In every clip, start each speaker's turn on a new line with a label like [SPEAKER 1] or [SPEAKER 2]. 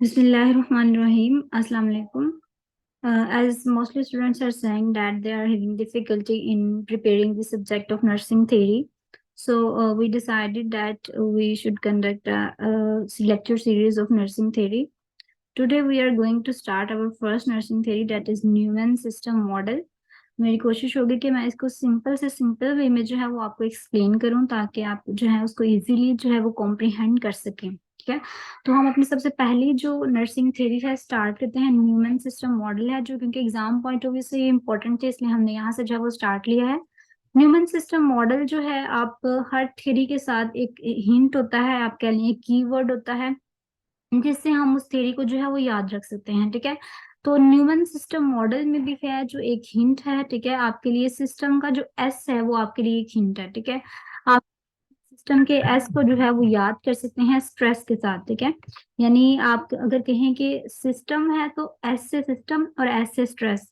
[SPEAKER 1] Bismillahirrahmanirrahim. Assalamu alaikum. As mostly students are saying that they are having difficulty in preparing the subject of nursing theory, so we decided that we should conduct a lecture series of nursing theory. Today we are going to start our first nursing theory, that is Newman system model. मेरी कोशिश होगी कि मैं इसको simple से simple way में जो है वो आपको एक्सप्लेन करूं ताकि आप जो है उसको इजीली जो है वो कॉम्प्रिहेंड कर सकें। ठीक है, तो हम अपनी सबसे पहली जो नर्सिंग थ्योरी है स्टार्ट करते हैं। न्यूमैन सिस्टम मॉडल है जो क्योंकि एग्जाम पॉइंट ऑफ व्यू से ये इंपॉर्टेंट है, इसलिए हमने यहाँ से जो है वो स्टार्ट लिया है। न्यूमैन सिस्टम मॉडल जो है, आप हर थ्योरी के साथ एक हिंट होता है, आप कह लें कीवर्ड होता है जिससे हम उस थ्योरी को जो है वो याद रख सकते हैं। ठीक है, तो न्यूमन सिस्टम मॉडल में भी है जो एक हिंट है। ठीक है, आपके लिए सिस्टम का जो एस है वो आपके लिए एक हिंट है। ठीक है, आप सिस्टम के एस को जो है वो याद कर सकते हैं स्ट्रेस के साथ। ठीक है, यानी आप अगर कहें कि सिस्टम है तो एस से सिस्टम और एस से स्ट्रेस।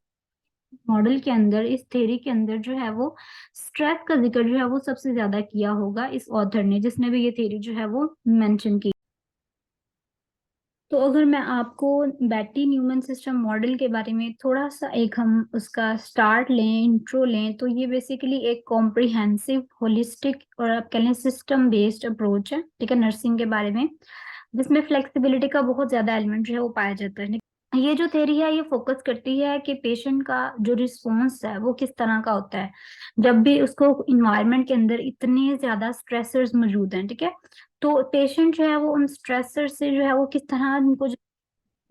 [SPEAKER 1] मॉडल के अंदर, इस थ्योरी के अंदर जो है वो स्ट्रेस का जिक्र जो है वो सबसे ज्यादा किया होगा इस ऑथर ने, जिसने भी ये थ्योरी जो है वो मेंशन की। तो अगर मैं आपको बैटी न्यूमन सिस्टम मॉडल के बारे में थोड़ा सा एक हम उसका स्टार्ट लें, इंट्रो लें, तो ये बेसिकली एक कॉम्प्रिहेंसिव, होलिस्टिक और आप कह लें सिस्टम बेस्ड अप्रोच है। ठीक है, नर्सिंग के बारे में, जिसमें फ्लेक्सिबिलिटी का बहुत ज्यादा एलिमेंट जो है वो पाया जाता है। ये जो थ्योरी है ये फोकस करती है कि पेशेंट का जो रिस्पॉन्स है वो किस तरह का होता है जब भी उसको इन्वायरमेंट के अंदर इतने ज्यादा स्ट्रेसर्स मौजूद हैं। ठीक है, तो पेशेंट जो है वो उन स्ट्रेसर से जो है वो किस तरह उनको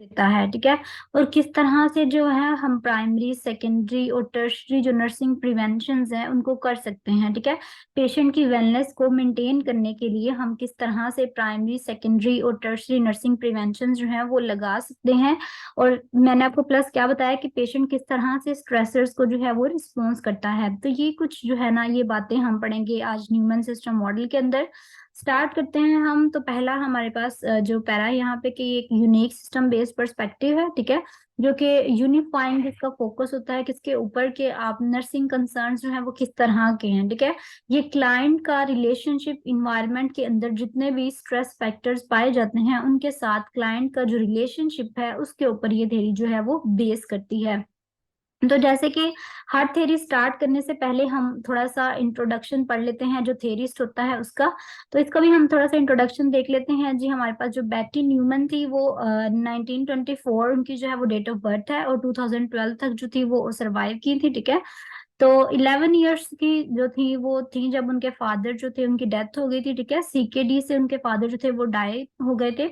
[SPEAKER 1] देता है। ठीक है, और किस तरह से जो है हम प्राइमरी, सेकेंडरी और टर्शरी जो नर्सिंग प्रिवेंशंस हैं उनको कर सकते हैं। ठीक है, पेशेंट की वेलनेस को मेंटेन करने के लिए हम किस तरह से प्राइमरी, सेकेंडरी और टर्शरी नर्सिंग प्रिवेंशन जो है वो लगा सकते हैं। और मैंने आपको प्लस क्या बताया कि पेशेंट किस तरह से स्ट्रेसर्स को जो है वो रिस्पॉन्स करता है। तो ये कुछ जो है ना, ये बातें हम पढ़ेंगे आज न्यूमन सिस्टम मॉडल के अंदर। स्टार्ट करते हैं हम। तो पहला हमारे पास जो पैरा है यहाँ पे कि एक यूनिक सिस्टम बेस्ड पर्सपेक्टिव है। ठीक है, जो कि यूनिफाइंग, जिसका फोकस होता है किसके ऊपर के आप नर्सिंग कंसर्न्स जो है वो किस तरह के हैं। ठीक है, ये क्लाइंट का रिलेशनशिप, इन्वायरमेंट के अंदर जितने भी स्ट्रेस फैक्टर्स पाए जाते हैं उनके साथ क्लाइंट का जो रिलेशनशिप है उसके ऊपर ये थ्योरी जो है वो बेस करती है। तो जैसे कि हर थ्योरी स्टार्ट करने से पहले हम थोड़ा सा इंट्रोडक्शन पढ़ लेते हैं जो थ्योरिस्ट होता है उसका। तो इसका भी हम थोड़ा सा इंट्रोडक्शन देख लेते हैं। जी, हमारे पास जो बैटी न्यूमन थी वो 1924 उनकी जो है वो डेट ऑफ बर्थ है, और 2012 तक जो थी वो सरवाइव की थी। ठीक है, तो 11 ईयर्स की जो थी वो थी जब उनके फादर जो थे उनकी डेथ हो गई थी। ठीक है, सीकेडी से उनके फादर जो थे वो डाई हो गए थे।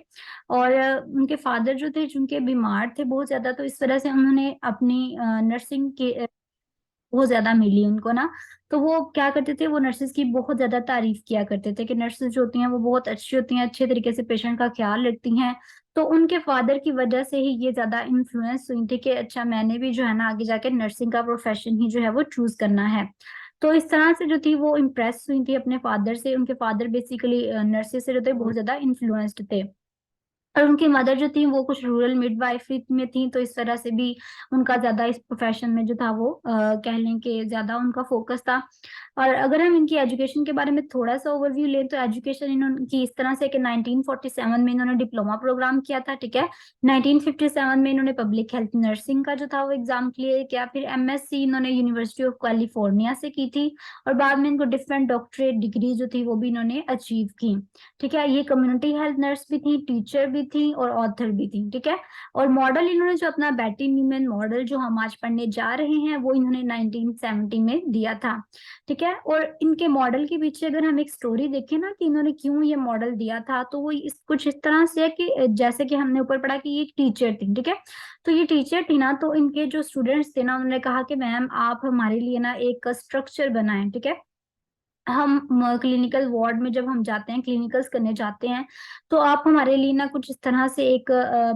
[SPEAKER 1] और उनके फादर जो थे जिनके बीमार थे बहुत ज्यादा, तो इस वजह से उन्होंने अपनी नर्सिंग के बहुत ज्यादा मिली उनको ना। तो वो क्या करते थे, वो नर्सेज की बहुत ज्यादा तारीफ किया करते थे कि नर्सेज जो होती हैं वो बहुत अच्छी होती हैं, अच्छे तरीके से पेशेंट का ख्याल रखती हैं। तो उनके फादर की वजह से ही ये ज्यादा इन्फ्लुएंस हुई थी कि अच्छा मैंने भी जो है ना आगे जाके नर्सिंग का प्रोफेशन ही जो है वो चूज करना है। तो इस तरह से जो थी वो इम्प्रेस हुई थी अपने फादर से। उनके फादर बेसिकली नर्सेज से जो थे बहुत ज्यादा इन्फ्लुएंस्ड थे। और उनकी मदर जो थी वो कुछ रूरल मिडवाइफरी में थी, तो इस तरह से भी उनका ज्यादा इस प्रोफेशन में जो था वो कह लें कि ज्यादा उनका फोकस था। और अगर हम इनकी एजुकेशन के बारे में थोड़ा सा ओवरव्यू लें तो एजुकेशन इन्होंने इस तरह से कि 1947 में इन्होंने डिप्लोमा प्रोग्राम किया था। ठीक है, 1957 में इन्होंने पब्लिक हेल्थ नर्सिंग का जो था वो एग्जाम क्लियर किया। फिर एमएससी इन्होंने यूनिवर्सिटी ऑफ कैलिफोर्निया से की थी, और बाद में इनको डिफरेंट डॉक्टरेट डिग्री जो थी वो भी इन्होंने अचीव की। ठीक है, ये कम्युनिटी हेल्थ नर्स भी थी, टीचर भी थी और ऑथर भी थी। ठीक है, और मॉडल इन्होंने जो अपना बैटी न्यूमैन मॉडल जो हम आज पढ़ने जा रहे हैं वो इन्होंने 1970 में दिया था। ठीक है, और इनके मॉडल के पीछे अगर हम एक स्टोरी देखें ना कि इन्होंने क्यों ये मॉडल दिया था, तो वो कुछ इस तरह से है कि जैसे कि हमने ऊपर पढ़ा कि ये टीचर थी। ठीक है, तो ये टीचर थी ना, तो इनके जो स्टूडेंट्स थे ना उन्होंने कहा कि मैम आप हमारे लिए ना एक स्ट्रक्चर बनाएं। ठीक है, हम क्लिनिकल वार्ड में जब हम जाते हैं, क्लिनिकल्स करने जाते हैं, तो आप हमारे लिए ना कुछ इस तरह से एक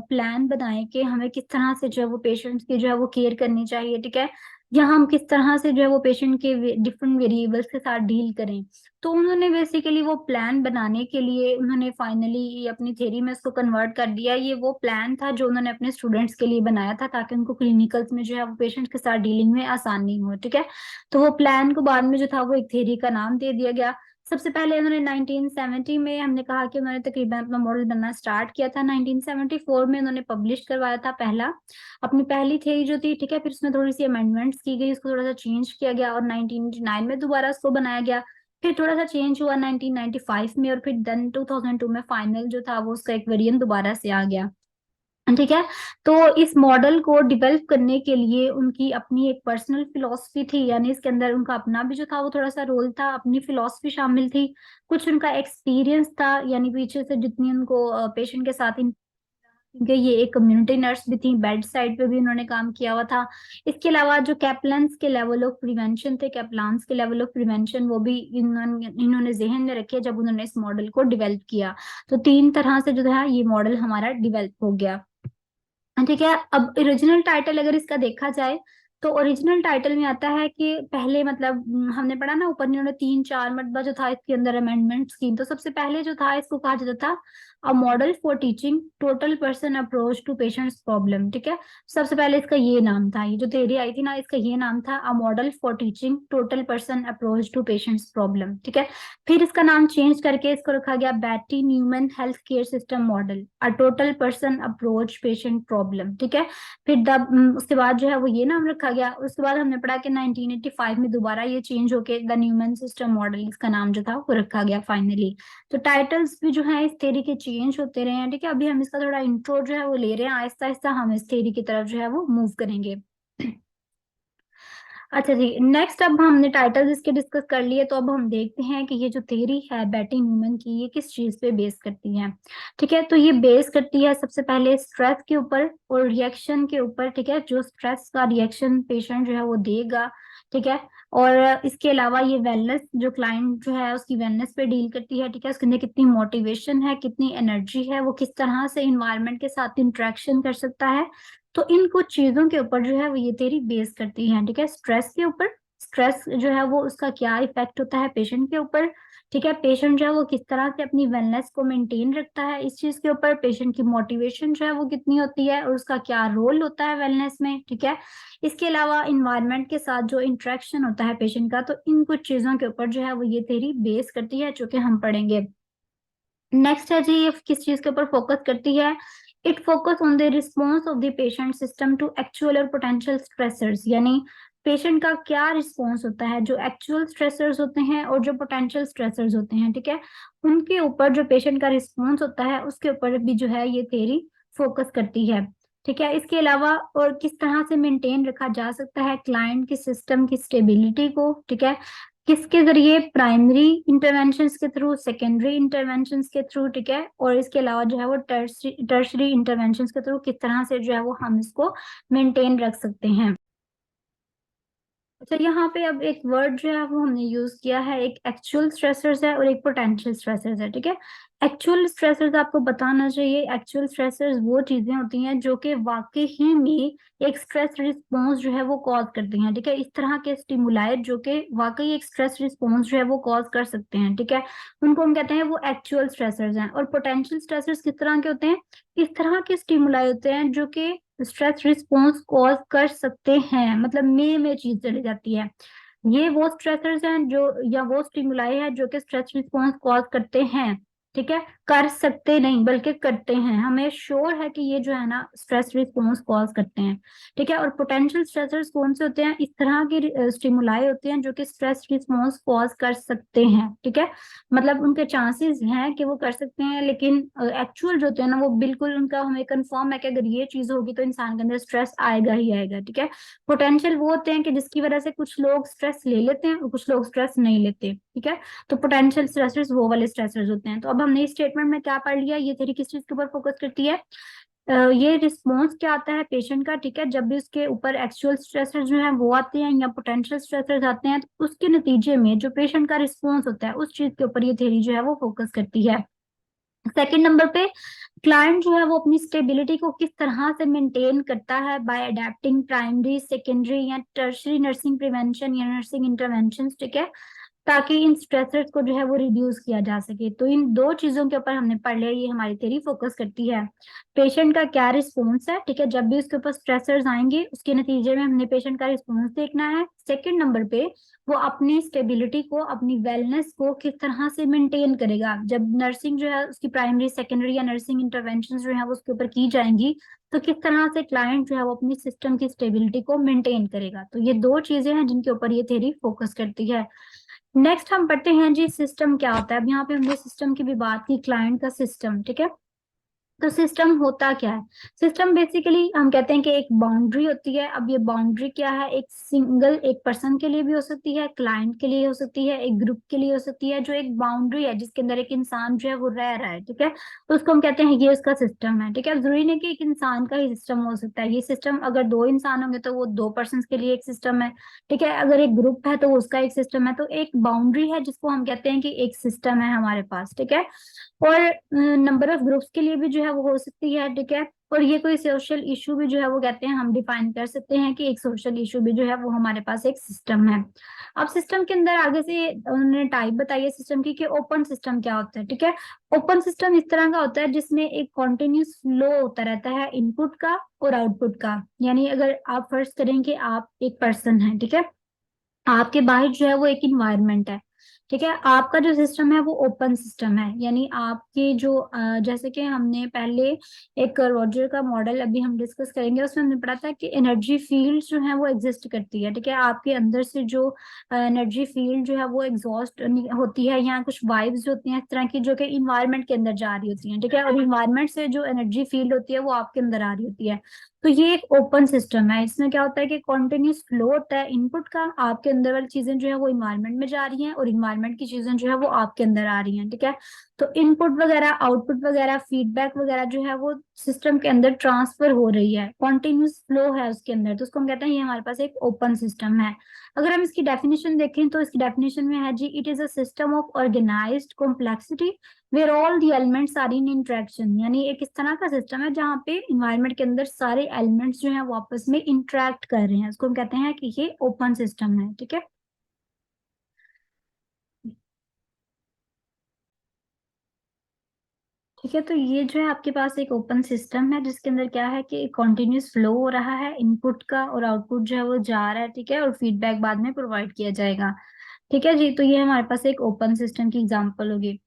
[SPEAKER 1] प्लान बनाएं कि हमें किस तरह से जो है वो पेशेंट्स की जो है वो केयर करनी चाहिए। ठीक है, या हम किस तरह से जो है वो पेशेंट के डिफरेंट वेरिएबल्स के साथ डील करें। तो उन्होंने बेसिकली वो प्लान बनाने के लिए उन्होंने फाइनली अपनी थ्योरी में इसको कन्वर्ट कर दिया। ये वो प्लान था जो उन्होंने अपने स्टूडेंट्स के लिए बनाया था ताकि उनको क्लिनिकल्स में जो है वो पेशेंट्स के साथ डीलिंग में आसानी हो। ठीक है, तो वो प्लान को बाद में जो था वो एक थ्योरी का नाम दे दिया गया। सबसे पहले उन्होंने 1970 में, हमने कहा कि उन्होंने तकरीबन अपना मॉडल बनना स्टार्ट किया था। 1974 में उन्होंने पब्लिश करवाया था पहला अपनी पहली थ्योरी जो थी, ठीक है। फिर उसमें थोड़ी सी अमेंडमेंट्स की गई, उसको थोड़ा सा चेंज किया गया और 1989 में दोबारा उसको बनाया गया। फिर थोड़ा सा चेंज हुआ 1995 में, और फिर देन 2002 में फाइनल जो था वो उसका एक वेरिएंट दोबारा से आ गया, ठीक है। तो इस मॉडल को डिवेल्प करने के लिए उनकी अपनी एक पर्सनल फिलॉसफी थी, यानी इसके अंदर उनका अपना भी जो था वो थोड़ा सा रोल था, अपनी फिलॉसफी शामिल थी, कुछ उनका एक्सपीरियंस था, यानी पीछे से जितनी उनको पेशेंट के साथ क्योंकि ये एक कम्युनिटी नर्स भी थी, बेड साइड पे भी उन्होंने काम किया हुआ था। इसके अलावा जो कैप्लन्स के लेवल ऑफ प्रिवेंशन थे, कैप्लान्स के लेवल ऑफ प्रिवेंशन, वो भी इन्होंने जहन में रखे जब उन्होंने इस मॉडल को डिवेल्प किया। तो तीन तरह से जो है ये मॉडल हमारा डिवेल्प हो गया, ठीक है। अब ओरिजिनल टाइटल अगर इसका देखा जाए तो ओरिजिनल टाइटल में आता है कि पहले मतलब हमने पढ़ा ना ऊपर, इन्होंने 3-4 मरतबा जो था इसके अंदर अमेंडमेंट्स की। तो सबसे पहले जो था इसको कहा जाता था a model for teaching total person approach to patients problem, ठीक है। सबसे पहले इसका ये नाम था, ये जो थ्योरी आई थी ना, इसका ये नाम था a model for teaching total person approach to patients problem, ठीक है। फिर इसका नाम चेंज करके इसको रखा गया Betty Neuman health care system model a total person approach patient problem, ठीक है। फिर उसके बाद जो है वो ये नाम रखा गया। उसके बाद हमने पढ़ा कि 1985 में दोबारा ये चेंज होके द न्यूमैन सिस्टम मॉडल इसका नाम जो था वो रखा गया फाइनली। तो टाइटल्स भी जो है इस थ्योरी के चेंज होते रहे हैं, ठीक है। अभी हम इसका थोड़ा इंट्रो जो है वो ले रहे हैं, आहिस्ता आहिस्ता हम इस थ्योरी की तरफ जो है वो मूव करेंगे। अच्छा जी, नेक्स्ट अब हमने टाइटल्स इसके डिस्कस कर लिए, तो अब हम देखते हैं कि ये जो थ्योरी है बैटी न्यूमैन की, ये किस चीज पे बेस करती है, ठीक है। तो ये बेस करती है सबसे पहले स्ट्रेस के ऊपर और रिएक्शन के ऊपर, ठीक है। जो स्ट्रेस का रिएक्शन पेशेंट जो है वो देगा, ठीक है। और इसके अलावा ये वेलनेस, जो क्लाइंट जो है उसकी वेलनेस पे डील करती है, ठीक है। उसके अंदर कितनी मोटिवेशन है, कितनी एनर्जी है, वो किस तरह से इन्वायरमेंट के साथ इंटरेक्शन कर सकता है। तो इन कुछ चीजों के ऊपर जो है वो ये थ्योरी बेस करती है, ठीक है। स्ट्रेस के ऊपर, स्ट्रेस जो है वो उसका क्या इफेक्ट होता है पेशेंट के ऊपर, ठीक है। पेशेंट जो है वो किस तरह से अपनी वेलनेस को मेंटेन रखता है, इस चीज के ऊपर पेशेंट की मोटिवेशन जो है वो कितनी होती है और उसका क्या रोल होता है वेलनेस में, ठीक है। इसके अलावा इन्वायरमेंट के साथ जो इंटरेक्शन होता है पेशेंट का, तो इन कुछ चीजों के ऊपर जो है वो ये थ्योरी बेस करती है, जो कि हम पढ़ेंगे। नेक्स्ट है जी, ये किस चीज के ऊपर फोकस करती है। It focus on the response of the patient system to actual और पोटेंशियल स्ट्रेसर्स, यानी पेशेंट का क्या रिस्पॉन्स होता है, जो एक्चुअल स्ट्रेसर्स होते हैं और जो पोटेंशियल स्ट्रेसर्स होते हैं, ठीक है। उनके ऊपर जो पेशेंट का रिस्पॉन्स होता है उसके ऊपर भी जो है ये थ्योरी फोकस करती है, ठीक है। इसके अलावा और किस तरह से मेंटेन रखा जा सकता है क्लाइंट की सिस्टम की स्टेबिलिटी को, ठीक है। किसके जरिए, प्राइमरी इंटरवेंशंस के थ्रू, सेकेंडरी इंटरवेंशंस के थ्रू, ठीक है। और इसके अलावा जो है वो टर्शरी इंटरवेंशंस के थ्रू किस तरह से जो है वो हम इसको मेंटेन रख सकते हैं। अच्छा, यहाँ पे अब एक वर्ड जो है वो हमने यूज किया है, एक एक्चुअल स्ट्रेसर्स है और एक पोटेंशियल स्ट्रेसर्स है, ठीक है। एक्चुअल स्ट्रेसर्स आपको बताना चाहिए, एक्चुअल स्ट्रेसर्स वो चीजें होती हैं जो कि वाकई ही में एक स्ट्रेस रिस्पॉन्स जो है वो कॉज करती हैं, ठीक है। इस तरह के स्टिमुलाइड जो कि वाकई एक स्ट्रेस रिस्पॉन्स जो है वो कॉज कर सकते हैं, ठीक है। उनको हम कहते हैं वो एक्चुअल स्ट्रेसर्स हैं। और पोटेंशियल स्ट्रेसर्स किस तरह के होते हैं, इस तरह के स्टिमुलाई होते हैं जो कि स्ट्रेस रिस्पॉन्स कॉज कर सकते हैं, मतलब में चीज चली जाती है। ये वो स्ट्रेसर्स हैं जो, या वो स्टिमुलाई है जो कि स्ट्रेस रिस्पॉन्स कॉज करते हैं, ठीक है। कर सकते नहीं बल्कि करते हैं, हमें श्योर है कि ये जो है ना स्ट्रेस रिस्पॉन्स कॉज करते हैं, ठीक है। और पोटेंशियल स्ट्रेसर्स कौन से होते हैं, इस तरह के स्टिमुलाई होते हैं जो कि स्ट्रेस रिस्पॉन्स कॉज कर सकते हैं, ठीक है। मतलब उनके चांसेस हैं कि वो कर सकते हैं, लेकिन एक्चुअल जो होते हैं ना वो बिल्कुल उनका हमें कंफर्म है कि अगर ये चीज होगी तो इंसान के अंदर स्ट्रेस आएगा ही आएगा, ठीक है। पोटेंशियल वो होते हैं कि जिसकी वजह से कुछ लोग स्ट्रेस ले लेते हैं और कुछ लोग स्ट्रेस नहीं लेते, ठीक है। तो पोटेंशियल स्ट्रेसर्स वो वाले स्ट्रेसर्स होते हैं। तो अब हमने इस स्टेटमेंट में क्या पढ़ लिया, ये थ्योरी किस चीज के ऊपर फोकस करती है, ये रिस्पॉन्स क्या आता है पेशेंट का, ठीक है, जब भी उसके ऊपर एक्चुअल स्ट्रेसर्स जो है वो आते हैं या पोटेंशियल स्ट्रेसर्स आते हैं, तो उसके नतीजे में जो पेशेंट का रिस्पॉन्स होता है उस चीज के ऊपर ये थ्योरी जो है वो फोकस करती है। सेकंड नंबर पे, क्लाइंट जो है वो अपनी स्टेबिलिटी को किस तरह से मेंटेन करता है बाय अडेप्टिंग प्राइमरी, सेकेंडरी या टर्शरी नर्सिंग प्रिवेंशन या नर्सिंग इंटरवेंशन, ठीक है। ताकि इन स्ट्रेसर्स को जो है वो रिड्यूस किया जा सके। तो इन दो चीजों के ऊपर हमने पढ़ लिया, ये हमारी थ्योरी फोकस करती है। पेशेंट का क्या रिस्पॉन्स है, ठीक है, जब भी उसके ऊपर स्ट्रेसर्स आएंगे उसके नतीजे में हमने पेशेंट का रिस्पॉन्स देखना है। सेकंड नंबर पे वो अपनी स्टेबिलिटी को, अपनी वेलनेस को किस तरह से मेंटेन करेगा। जब नर्सिंग जो है उसकी प्राइमरी सेकेंडरी या नर्सिंग इंटरवेंशन जो है वो उसके ऊपर की जाएंगी, तो किस तरह से क्लाइंट जो है वो अपनी सिस्टम की स्टेबिलिटी को मेंटेन करेगा। तो ये दो चीजें हैं जिनके ऊपर ये थ्योरी फोकस करती है। नेक्स्ट हम पढ़ते हैं जी सिस्टम क्या होता है। अब यहाँ पे हमने सिस्टम की भी बात की, क्लाइंट का सिस्टम, ठीक है। तो सिस्टम होता क्या है? सिस्टम बेसिकली हम कहते हैं कि एक बाउंड्री होती है। अब ये बाउंड्री क्या है, एक सिंगल एक पर्सन के लिए भी हो सकती है, क्लाइंट के लिए हो सकती है, एक ग्रुप के लिए हो सकती है। जो एक बाउंड्री है जिसके अंदर एक इंसान जो है वो रह रहा है, ठीक है, तो उसको हम कहते हैं ये उसका सिस्टम है, ठीक है। जरूरी नहीं कि एक इंसान का ही सिस्टम हो सकता है। ये सिस्टम अगर दो इंसान होंगे तो वो दो पर्सन के लिए एक सिस्टम है, ठीक है। अगर एक ग्रुप है तो उसका एक सिस्टम है। तो एक बाउंड्री है जिसको हम कहते हैं कि एक सिस्टम है हमारे पास, ठीक है। और नंबर ऑफ ग्रुप्स के लिए भी जो है वो हो सकती है, ठीक है। और ये कोई सोशल इशू भी जो है वो कहते हैं, हम डिफाइन कर सकते हैं कि एक सोशल इशू भी जो है वो हमारे पास एक सिस्टम है। अब सिस्टम के अंदर आगे से उन्होंने टाइप बताई है सिस्टम की, कि ओपन सिस्टम क्या होता है, ठीक है। ओपन सिस्टम इस तरह का होता है जिसमें एक कॉन्टिन्यूस फ्लो होता रहता है इनपुट का और आउटपुट का। यानी अगर आप फर्ज करें कि आप एक पर्सन है, ठीक है, आपके बाहर जो है वो एक इन्वायरमेंट है, ठीक है। आपका जो सिस्टम है वो ओपन सिस्टम है, यानी आपके जो जैसे कि हमने पहले एक रॉजर का मॉडल अभी हम डिस्कस करेंगे, उसमें हमने पढ़ा था कि एनर्जी फील्ड जो है वो एग्जिस्ट करती है, ठीक है। आपके अंदर से जो एनर्जी फील्ड जो है वो एग्जॉस्ट होती है, या कुछ वाइब्स होती हैं इस तरह की जो कि इन्वायरमेंट के अंदर जा रही होती हैं, ठीक है। और इन्वायरमेंट से जो एनर्जी फील्ड होती है वो आपके अंदर आ रही होती है। तो ये एक ओपन सिस्टम है। इसमें क्या होता है कि कॉन्टिन्यूस फ्लो होता है इनपुट का, आपके अंदर वाली चीजें जो है वो इन्वायरमेंट में जा रही हैं और इन्वायरमेंट की चीजें जो है वो आपके अंदर आ रही हैं, ठीक है। तो इनपुट वगैरह, आउटपुट वगैरह, फीडबैक वगैरह जो है वो सिस्टम के अंदर ट्रांसफर हो रही है, कॉन्टिन्यूस फ्लो है उसके अंदर। तो उसको हम कहते हैं ये हमारे पास एक ओपन सिस्टम है। अगर हम इसकी डेफिनेशन देखें तो इसकी डेफिनेशन में है जी, it is a system of organised complexity where all the elements are in interaction. यानी एक इस तरह का सिस्टम है जहाँ पे इन्वायरमेंट के अंदर सारे एलिमेंट्स जो हैं वो आपस में इंटरेक्ट कर रहे हैं। उसको हम कहते हैं कि ये ओपन सिस्टम है, ठीक है। ठीक है, तो ये जो है आपके पास एक ओपन सिस्टम है जिसके अंदर क्या है कि कंटिन्यूस फ्लो हो रहा है इनपुट का, और आउटपुट जो है वो जा रहा है, ठीक है। और फीडबैक बाद में प्रोवाइड किया जाएगा, ठीक है जी। तो ये हमारे पास एक ओपन सिस्टम की एग्जांपल होगी।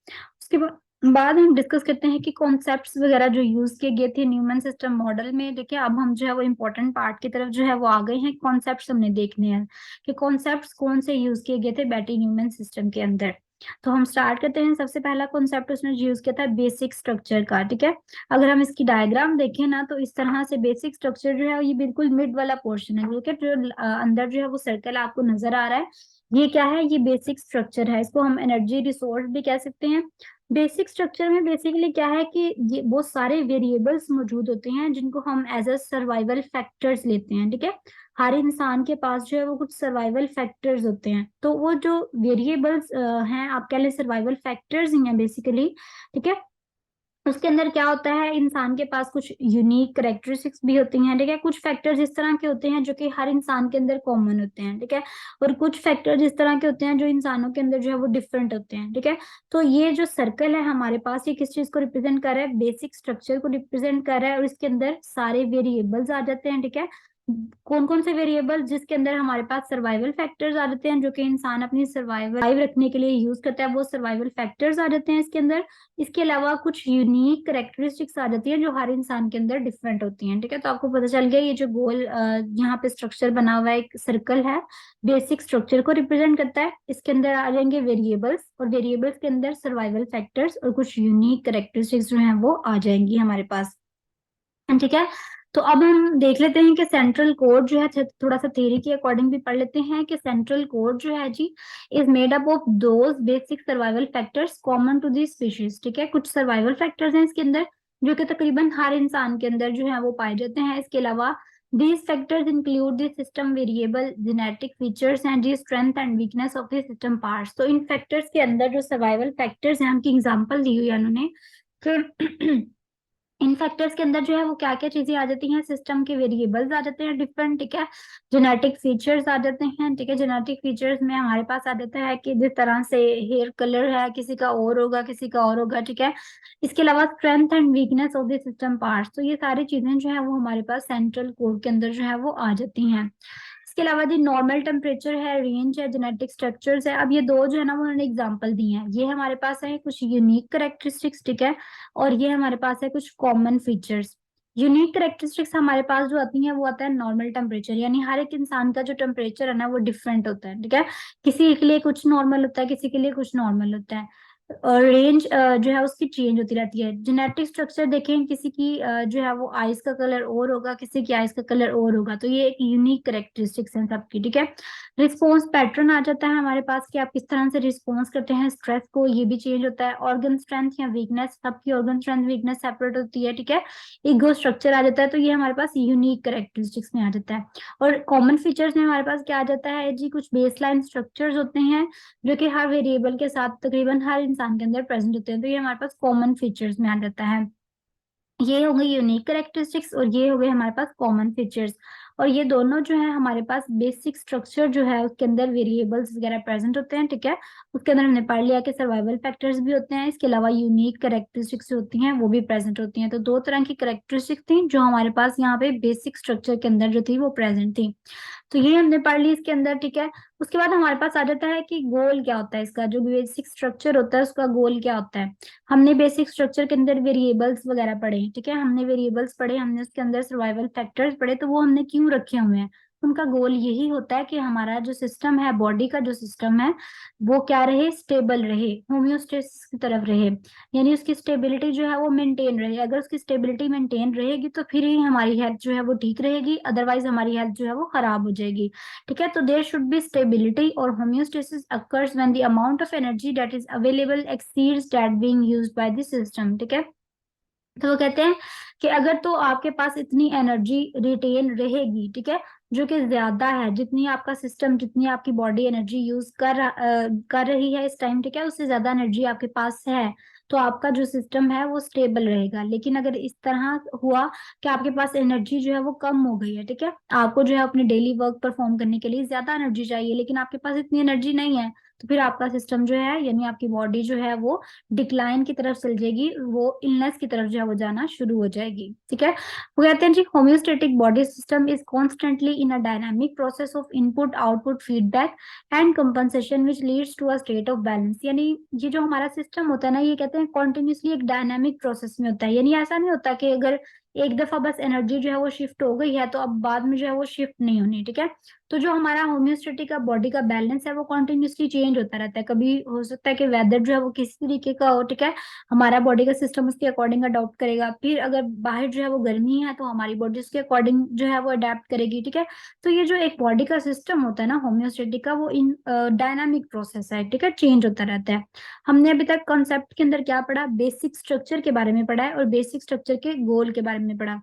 [SPEAKER 1] उसके बाद हम डिस्कस करते हैं कि कॉन्सेप्ट्स वगैरह जो यूज किए गए थे न्यूमन सिस्टम मॉडल में। देखिए अब हम जो है वो इम्पोर्टेंट पार्ट की तरफ जो है वो आ गए हैं। कॉन्सेप्ट्स हमने देखने हैं कि कॉन्सेप्ट्स कौन से यूज किए गए थे बैटी न्यूमन सिस्टम के अंदर। तो हम स्टार्ट करते हैं। सबसे पहला कॉन्सेप्ट उसने यूज किया था बेसिक स्ट्रक्चर का, ठीक है। अगर हम इसकी डायग्राम देखें ना तो इस तरह से बेसिक स्ट्रक्चर जो है ये बिल्कुल मिड वाला पोर्शन है, ठीक है। जो अंदर जो है वो सर्कल आपको नजर आ रहा है, ये क्या है, ये बेसिक स्ट्रक्चर है। इसको हम एनर्जी रिसोर्स भी कह सकते हैं। बेसिक स्ट्रक्चर में बेसिकली क्या है कि ये बहुत सारे वेरिएबल्स मौजूद होते हैं जिनको हम एज अ सर्वाइवल फैक्टर्स लेते हैं, ठीक है। हर इंसान के पास जो है वो कुछ सर्वाइवल फैक्टर्स होते हैं, तो वो जो वेरिएबल्स हैं आप कह लें सर्वाइवल फैक्टर्स ही हैं बेसिकली, ठीक है। उसके अंदर क्या होता है, इंसान के पास कुछ यूनिक करेक्टरिस्टिक्स भी होती हैं, ठीक है। कुछ फैक्टर्स इस तरह के होते हैं जो कि हर इंसान के अंदर कॉमन होते हैं, ठीक है। और कुछ फैक्टर्स इस तरह के होते हैं जो इंसानों के अंदर जो है वो डिफरेंट होते हैं, ठीक है। तो ये जो सर्कल है हमारे पास, ये किस चीज को रिप्रेजेंट कर रहा है, बेसिक स्ट्रक्चर को रिप्रेजेंट कर रहा है। और इसके अंदर सारे वेरिएबल्स आ जाते हैं, ठीक है। कौन कौन से वेरिएबल, जिसके अंदर हमारे पास सर्वाइवल फैक्टर्स आ जाते हैं जो कि इंसान अपनी सर्वाइवल रखने के लिए यूज करता है, वो सर्वाइवल फैक्टर्स आ जाते हैं इसके अंदर। इसके अलावा कुछ यूनिक करेक्टरिस्टिक्स आ जाती है जो हर इंसान के अंदर डिफरेंट होती हैं, ठीक है। तो आपको पता चल गया ये जो गोल यहाँ पे स्ट्रक्चर बना हुआ है, एक सर्कल है, बेसिक स्ट्रक्चर को रिप्रेजेंट करता है। इसके अंदर आ जाएंगे वेरिएबल्स, और वेरिएबल्स के अंदर सर्वाइवल फैक्टर्स और कुछ यूनिक करेक्टरिस्टिक्स जो है वो आ जाएंगी हमारे पास, ठीक है। तो अब हम देख लेते हैं कि सेंट्रल कोड जो है, थोड़ा सा थ्योरी के अकॉर्डिंग भी पढ़ लेते हैं कि सेंट्रल कोड जो है जी is made up of those basic survival factors common to the species, ठीक है। कुछ सर्वाइवल फैक्टर्स हैं इसके अंदर जो कि तकरीबन हर इंसान के अंदर जो है वो पाए जाते हैं। इसके अलावा these factors include the system variable genetic features and the strength and weakness of the system parts। तो इन फैक्टर्स के अंदर जो सर्वाइवल फैक्टर्स हैं उनकी एग्जांपल दी हुई है उन्होंने कि इन फैक्टर्स के अंदर जो है वो क्या क्या चीजें आ जाती हैं, सिस्टम के वेरिएबल्स आ जाते हैं डिफरेंट, ठीक है, जेनेटिक फीचर्स आ जाते हैं, ठीक है, जेनेटिक फीचर्स में हमारे पास आ जाता है कि जिस तरह से हेयर कलर है किसी का और होगा, किसी का और होगा, ठीक है। इसके अलावा strength and weakness of the system parts, तो ये सारी चीजें जो है वो हमारे पास सेंट्रल कोड के अंदर जो है वो आ जाती हैं। इसके अलावा जी नॉर्मल टेम्परेचर है, रेंज है, जेनेटिक स्ट्रक्चर्स है। अब ये दो जो है ना वो उन्होंने एग्जांपल दिए हैं, ये हमारे पास है कुछ यूनिक करेक्टरिस्टिक्स, ठीक है, और ये हमारे पास है कुछ कॉमन फीचर्स। यूनिक करेक्टरिस्टिक्स हमारे पास जो आती हैं वो आता है नॉर्मल टेम्परेचर, यानी हर एक इंसान का जो टेम्परेचर है ना वो डिफरेंट होता है, ठीक है, किसी के लिए कुछ नॉर्मल होता है, किसी के लिए कुछ नॉर्मल होता है। और रेंज जो है उसकी चेंज होती रहती है। जेनेटिक स्ट्रक्चर देखें, किसी की जो है वो आइज का कलर और होगा, किसी की आइज का कलर और होगा, तो ये एक यूनिक करेक्टरिस्टिक्स है सबकी, ठीक है। रिस्पॉन्स पैटर्न आ जाता है हमारे पास कि आप किस तरह से रिस्पॉन्स करते हैं स्ट्रेस को, ये भी चेंज होता है। ऑर्गन स्ट्रेंथ या वीकनेस, सबकी ऑर्गन स्ट्रेंथ वीकनेस सेपरेट होती है, ठीक है। ईगो स्ट्रक्चर आ जाता है, तो ये हमारे पास यूनिक करेक्टरिस्टिक्स में आ जाता है। और कॉमन फीचर्स में हमारे पास क्या आ जाता है जी, कुछ बेसलाइन स्ट्रक्चर्स होते हैं जो कि हर वेरिएबल के साथ तकरीबन हर इंसान के अंदर प्रेजेंट होते हैं, तो ये हमारे पास कॉमन फीचर्स में आ जाता है। ये हो गई यूनिक करेक्टरिस्टिक्स और ये हो गए हमारे पास कॉमन फीचर्स। और ये दोनों जो है हमारे पास बेसिक स्ट्रक्चर जो है उसके अंदर वेरिएबल्स वगैरह प्रेजेंट होते हैं, ठीक है। उसके अंदर हमने पढ़ लिया कि सर्वाइवल फैक्टर्स भी होते हैं, इसके अलावा यूनिक करेक्टरिस्टिक्स होती हैं वो भी प्रेजेंट होती हैं। तो दो तरह की करेक्टरिस्टिक्स थी जो हमारे पास यहाँ पे बेसिक स्ट्रक्चर के अंदर जो थी वो प्रेजेंट थी। तो ये हमने पढ़ ली इसके अंदर, ठीक है। उसके बाद हमारे पास आ जाता है कि गोल क्या होता है इसका, जो बेसिक स्ट्रक्चर होता है उसका गोल क्या होता है। हमने बेसिक स्ट्रक्चर के अंदर वेरिएबल्स वगैरह पढ़े, ठीक है, हमने वेरिएबल्स पढ़े, हमने उसके अंदर सर्वाइवल फैक्टर्स पढ़े, तो वो हमने क्यों रखे हुए हैं। उनका गोल यही होता है कि हमारा जो सिस्टम है, बॉडी का जो सिस्टम है वो क्या रहे, स्टेबल रहे, होम्योस्टेसिस की तरफ रहे, यानी उसकी स्टेबिलिटी जो है वो मेंटेन रहे। अगर उसकी स्टेबिलिटी मेंटेन रहेगी तो फिर ही हमारी हेल्थ जो है वो ठीक रहेगी, अदरवाइज हमारी हेल्थ जो है वो खराब हो जाएगी, ठीक है। तो देयर शुड बी स्टेबिलिटी और homeostasis occurs when the amount of energy that is available exceeds that being used by the system, ठीक है। तो वो कहते हैं कि अगर तो आपके पास इतनी एनर्जी रिटेन रहेगी, ठीक है, जो कि ज्यादा है, जितनी आपका सिस्टम, जितनी आपकी बॉडी एनर्जी यूज कर रही है इस टाइम, ठीक है, उससे ज्यादा एनर्जी आपके पास है, तो आपका जो सिस्टम है वो स्टेबल रहेगा। लेकिन अगर इस तरह हुआ कि आपके पास एनर्जी जो है वो कम हो गई है, ठीक है, आपको जो है अपने डेली वर्क परफॉर्म करने के लिए ज्यादा एनर्जी चाहिए लेकिन आपके पास इतनी एनर्जी नहीं है, तो फिर आपका सिस्टम जो है यानी आपकी बॉडी जो है वो डिक्लाइन की तरफ चल जाएगी, वो इलनेस की तरफ जो है वो जाना शुरू हो जाएगी, ठीक है। वो कहते हैं जी homeostatic body system is constantly in a dynamic process of input output feedback and compensation which leads to a state of balance. यानी ये जो हमारा सिस्टम होता है ना, ये कहते हैं कॉन्टिन्यूसली एक डायनामिक प्रोसेस में होता है, यानी ऐसा नहीं होता कि अगर एक दफा बस एनर्जी जो है वो शिफ्ट हो गई है तो अब बाद में जो है वो शिफ्ट नहीं होनी, ठीक है। तो जो हमारा होम्योस्टेटिक का बॉडी का बैलेंस है वो कॉन्टिन्यूसली चेंज होता रहता है। कभी हो सकता है कि वेदर जो है वो किसी तरीके का हो, ठीक है, हमारा बॉडी का सिस्टम उसके अकॉर्डिंग अडॉप्ट करेगा। फिर अगर बाहर जो है वो गर्मी है तो हमारी बॉडी उसके अकॉर्डिंग जो है वो अडेप्ट करेगी, ठीक है। तो ये जो एक बॉडी का सिस्टम होता है ना होम्योस्टेटिक का, वो इन डायनामिक प्रोसेस है, ठीक है, चेंज होता रहता है। हमने अभी तक कॉन्सेप्ट के अंदर क्या पढ़ा, बेसिक स्ट्रक्चर के बारे में पढ़ा है और बेसिक स्ट्रक्चर के गोल के बारे में पढ़ा,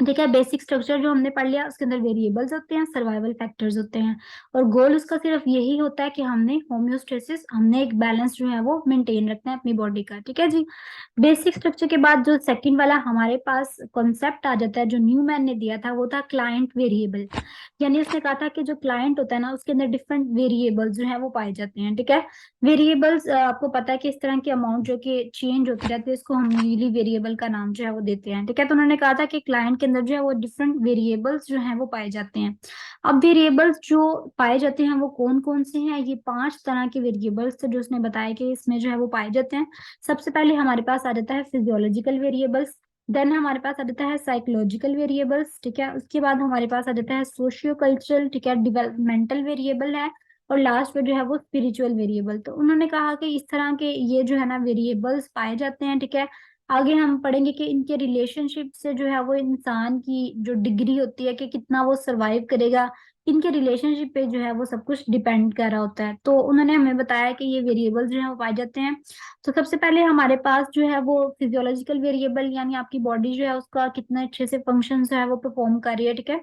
[SPEAKER 1] ठीक है। बेसिक स्ट्रक्चर जो हमने पढ़ लिया उसके अंदर वेरिएबल्स होते हैं, सर्वाइवल फैक्टर्स होते हैं, और गोल उसका सिर्फ यही होता है कि हमने होम्योस्टेसिस, हमने एक बैलेंस जो है वो मेंटेन रखना है अपनी बॉडी का, ठीक है जी। बेसिक स्ट्रक्चर के बाद जो सेकंड वाला हमारे पास कॉन्सेप्ट आ जाता है जो न्यूमैन ने दिया था, वो था क्लाइंट वेरिएबल। यानी उसने कहा था कि जो क्लाइंट होता है ना उसके अंदर डिफरेंट वेरिएबल्स जो है वो पाए जाते हैं, ठीक है। वेरिएबल्स आपको पता है कि इस तरह की अमाउंट जो कि चेंज होती रहती है इसको हम न्यूली वेरिएबल का नाम जो है वो देते हैं, ठीक है। तो उन्होंने कहा था कि क्लाइंट के अंदर जो है वो डिफरेंट वेरिएबल्स जो है वो पाए जाते हैं। अब वेरिएबल्स जो पाए जाते हैं वो कौन कौन से हैं, ये 5 तरह के वेरिएबल्स थे जो उसने बताया कि इसमें जो है वो पाए जाते हैं। सबसे पहले हमारे पास आ जाता है फिजियोलॉजिकल वेरिएबल्स, देन हमारे पास आ जाता है साइकोलॉजिकल वेरिएबल्स, ठीक है। उसके बाद हमारे पास आ जाता है सोशियो कल्चरल, ठीक है, डेवलपमेंटल वेरिएबल है, और लास्ट में जो है वो स्पिरिचुअल वेरिएबल। तो उन्होंने कहा कि इस तरह के ये जो है ना वेरिएबल्स पाए जाते हैं, ठीक है। आगे हम पढ़ेंगे कि इनके रिलेशनशिप से जो है वो इंसान की जो डिग्री होती है कि कितना वो सरवाइव करेगा, इनके रिलेशनशिप पे जो है वो सब कुछ डिपेंड कर रहा होता है। तो उन्होंने हमें बताया कि ये वेरिएबल्स जो है वो पाए जाते हैं। तो सबसे पहले हमारे पास जो है वो फिजियोलॉजिकल वेरिएबल, यानी आपकी बॉडी जो है उसका कितना अच्छे से फंक्शन जो है वो परफॉर्म कर रही है, ठीक है।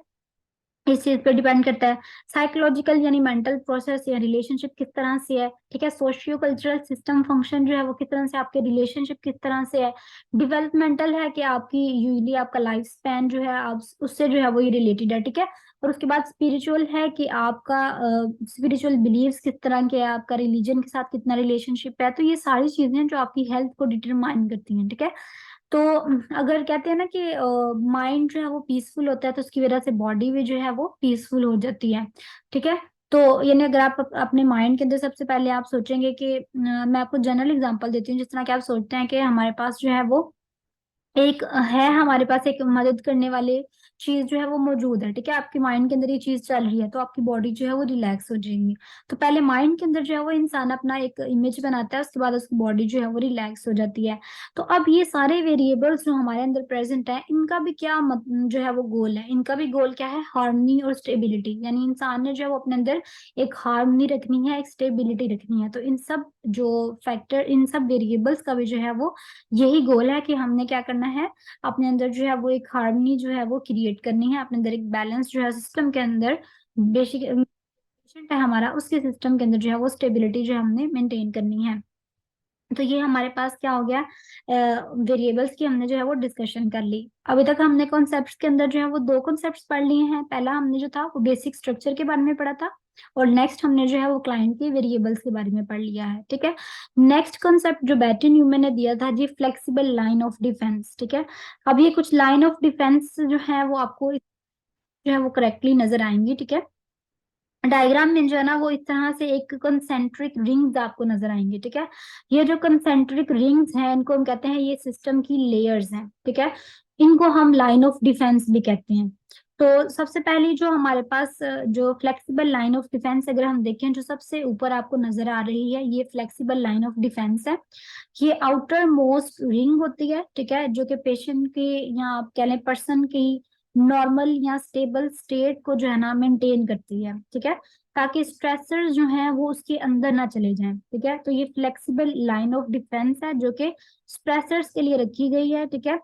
[SPEAKER 1] इस चीज पे डिपेंड करता है। साइकोलॉजिकल यानी मेंटल प्रोसेस या रिलेशनशिप किस तरह से है, ठीक है। सोशियो कल्चरल सिस्टम फंक्शन जो है वो किस तरह से, आपके रिलेशनशिप किस तरह से है। डेवलपमेंटल है कि आपकी यूजली आपका लाइफ स्पैन जो है आप उससे जो है वो ये रिलेटेड है, ठीक है। और उसके बाद स्पिरिचुअल है कि आपका स्पिरिचुअल बिलीव्स किस तरह के है, आपका रिलीजन के साथ कितना रिलेशनशिप है। तो ये सारी चीजें जो आपकी हेल्थ को डिटरमाइन करती हैं, ठीक है। तो अगर कहते हैं ना कि माइंड जो है वो पीसफुल होता है तो उसकी वजह से बॉडी भी जो है वो पीसफुल हो जाती है, ठीक है। तो यानी अगर आप अपने माइंड के अंदर सबसे पहले आप सोचेंगे कि मैं आपको जनरल एग्जांपल देती हूँ, जिस तरह कि आप सोचते हैं कि हमारे पास जो है वो एक है, हमारे पास एक मदद करने वाले चीज जो है वो मौजूद है, ठीक है। आपके माइंड के अंदर ये चीज चल रही है तो आपकी बॉडी जो है वो रिलैक्स हो जाएगी। तो पहले माइंड के अंदर जो है वो इंसान अपना एक इमेज बनाता है, उसके बाद उसकी बॉडी जो है वो रिलैक्स हो जाती है। तो अब ये सारे वेरिएबल्स जो हमारे अंदर प्रेजेंट है, इनका भी क्या जो है वो गोल है, इनका भी गोल क्या है, हार्मनी और स्टेबिलिटी। यानी इंसान ने जो है वो अपने अंदर एक हार्मनी रखनी है, एक स्टेबिलिटी रखनी है। तो इन सब जो फैक्टर, इन सब वेरिएबल्स का भी जो है वो यही गोल है कि हमने क्या करना है, अपने अंदर जो है वो एक हार्मनी जो है वो क्रिएट करनी है, अपने अंदर एक बैलेंस जो है सिस्टम के अंदर, बेसिक पेशेंट है हमारा, उसके सिस्टम के अंदर जो है वो स्टेबिलिटी जो है हमने मेंटेन करनी है। तो ये हमारे पास क्या हो गया, वेरिएबल्स की हमने जो है वो डिस्कशन कर ली। अभी तक हमने कॉन्सेप्ट्स के अंदर जो है वो दो कॉन्सेप्ट्स पढ़ लिए हैं। पहला हमने जो था वो बेसिक स्ट्रक्चर के बारे में पढ़ा था, और नेक्स्ट हमने जो है वो क्लाइंट के वेरिएबल्स के बारे में पढ़ लिया है, ठीक है। नेक्स्ट कॉन्सेप्ट जो बैटरी न्यूमैन ने दिया था जी, फ्लेक्सिबल लाइन ऑफ डिफेंस, ठीक है। अब ये कुछ लाइन ऑफ डिफेंस जो है वो आपको जो है वो करेक्टली नजर आएंगी, ठीक है। डायग्राम में जो है ना वो इस तरह से एक कंसेंट्रिक रिंग्स आपको नजर आएंगे, ठीक है। ये जो कंसेंट्रिक रिंग्स हैं इनको हम कहते हैं ये सिस्टम की लेयर्स हैं, ठीक है। इनको हम लाइन ऑफ डिफेंस भी कहते हैं। तो सबसे पहली जो हमारे पास जो फ्लेक्सिबल लाइन ऑफ डिफेंस अगर हम देखें, जो सबसे ऊपर आपको नजर आ रही है, ये फ्लेक्सिबल लाइन ऑफ डिफेंस है। ये आउटर मोस्ट रिंग होती है, ठीक है, जो कि पेशेंट की या आप कह लें पर्सन की नॉर्मल या स्टेबल स्टेट को जो है ना मेंटेन करती है, ठीक है, ताकि स्ट्रेसर्स जो हैं वो उसके अंदर ना चले जाएं, ठीक है। तो ये फ्लेक्सिबल लाइन ऑफ डिफेंस है जो कि स्ट्रेसर्स के लिए रखी गई है, ठीक है,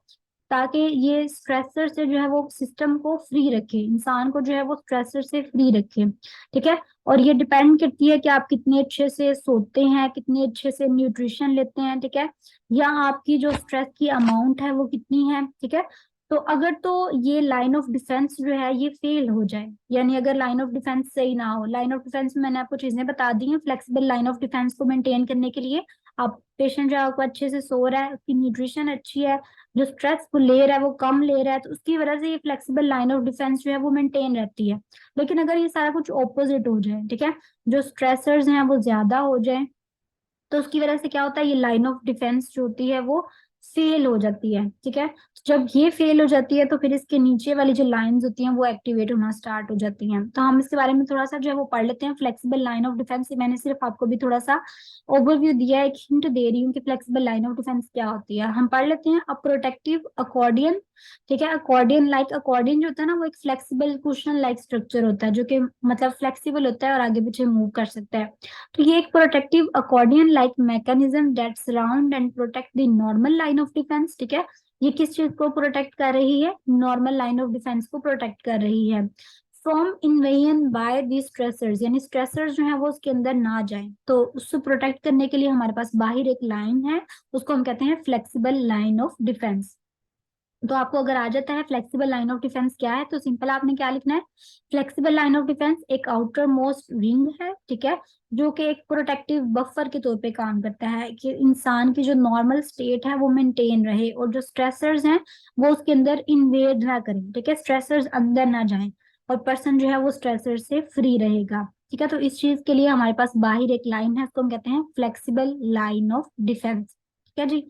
[SPEAKER 1] ताकि ये स्ट्रेसर से जो है वो सिस्टम को फ्री रखे, इंसान को जो है वो स्ट्रेसर से फ्री रखे, ठीक है। और ये डिपेंड करती है कि आप कितने अच्छे से सोते हैं, कितने अच्छे से न्यूट्रिशन लेते हैं, ठीक है, या आपकी जो स्ट्रेस की अमाउंट है वो कितनी है, ठीक है। तो अगर तो ये लाइन ऑफ डिफेंस जो है ये फेल हो जाए, यानी अगर लाइन ऑफ डिफेंस सही ना हो, लाइन ऑफ डिफेंस में मैंने आपको चीजें बता दी हैं फ्लेक्सिबल लाइन ऑफ डिफेंस को मेंटेन करने के लिए। आप पेशेंट जो है आपको अच्छे से सो रहा है, उसकी न्यूट्रिशन अच्छी है, जो स्ट्रेस वो ले रहा है वो कम ले रहा है, तो उसकी वजह से ये फ्लेक्सिबल लाइन ऑफ डिफेंस जो है वो मेंटेन रहती है। लेकिन अगर ये सारा कुछ ऑपोजिट हो जाए, ठीक है, जो स्ट्रेसर्स हैं वो ज्यादा हो जाए, तो उसकी वजह से क्या होता है, ये लाइन ऑफ डिफेंस जो होती है वो फेल हो जाती है, ठीक है। जब ये फेल हो जाती है तो फिर इसके नीचे वाली जो लाइंस होती हैं वो एक्टिवेट होना स्टार्ट हो जाती हैं। तो हम इसके बारे में थोड़ा सा जो है वो पढ़ लेते हैं, फ्लेक्सिबल लाइन ऑफ डिफेंस। मैंने सिर्फ आपको भी थोड़ा सा ओवरव्यू दिया है, एक हिंट दे रही हूँ कि फ्लेक्सिबल लाइन ऑफ डिफेंस क्या होती है। हम पढ़ लेते हैं, अ प्रोटेक्टिव अकॉर्डियन, ठीक है। अकॉर्डियन लाइक, अकॉर्डियन जो होता है ना वो एक फ्लेक्सिबल कुशन लाइक स्ट्रक्चर होता है जो कि मतलब फ्लेक्सिबल होता है और आगे पीछे मूव कर सकता है। तो ये एक protective accordion like mechanism that surround and protect the normal line of defence, ठीक है। ये किस चीज को प्रोटेक्ट कर रही है, नॉर्मल लाइन ऑफ डिफेंस को प्रोटेक्ट कर रही है from invasion by the stressors, यानी स्ट्रेसर्स जो है वो उसके अंदर ना जाए। तो उससे प्रोटेक्ट करने के लिए हमारे पास बाहर एक लाइन है, उसको हम कहते हैं फ्लेक्सिबल लाइन ऑफ डिफेंस। तो आपको अगर आ जाता है फ्लेक्सिबल लाइन ऑफ डिफेंस क्या है, तो सिंपल आपने क्या लिखना है, फ्लेक्सिबल लाइन ऑफ डिफेंस एक आउटर मोस्ट रिंग है, ठीक है, जो कि एक प्रोटेक्टिव बफर के तौर पे काम करता है कि इंसान की जो नॉर्मल स्टेट है वो मेंटेन रहे और जो स्ट्रेसर्स हैं वो उसके अंदर इन्वेड ना करें, ठीक है, स्ट्रेसर्स अंदर ना जाएं और पर्सन जो है वो स्ट्रेसर से फ्री रहेगा, ठीक है। तो इस चीज के लिए हमारे पास बाहर एक लाइन है, उसको हम कहते हैं फ्लेक्सिबल लाइन ऑफ डिफेंस, ठीक है जी।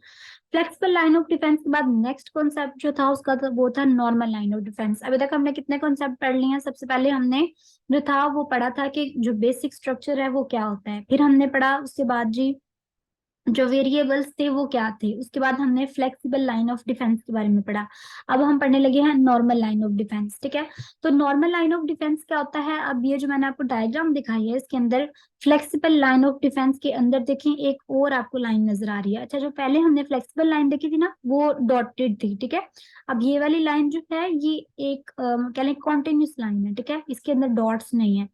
[SPEAKER 1] फ्लेक्सिबल लाइन ऑफ डिफेंस के बाद नेक्स्ट कॉन्सेप्ट जो था उसका तो वो था नॉर्मल लाइन ऑफ डिफेंस। अभी तक हमने कितने कॉन्सेप्ट पढ़ लिए हैं, सबसे पहले हमने जो था वो पढ़ा था कि जो बेसिक स्ट्रक्चर है वो क्या होता है, फिर हमने पढ़ा उसके बाद जी जो वेरिएबल्स थे वो क्या थे। उसके बाद हमने फ्लेक्सिबल लाइन ऑफ डिफेंस के बारे में पढ़ा। अब हम पढ़ने लगे हैं नॉर्मल लाइन ऑफ डिफेंस, ठीक है। तो नॉर्मल लाइन ऑफ डिफेंस क्या होता है, अब ये जो मैंने आपको डायग्राम दिखाई है इसके अंदर फ्लेक्सिबल लाइन ऑफ डिफेंस के अंदर देखें एक और आपको लाइन नजर आ रही है। अच्छा, जो पहले हमने फ्लेक्सिबल लाइन देखी थी ना वो डॉटेड थी, ठीक है। अब ये वाली लाइन जो है ये एक कह लें कॉन्टिन्यूस लाइन है, ठीक है, इसके अंदर डॉट्स नहीं है।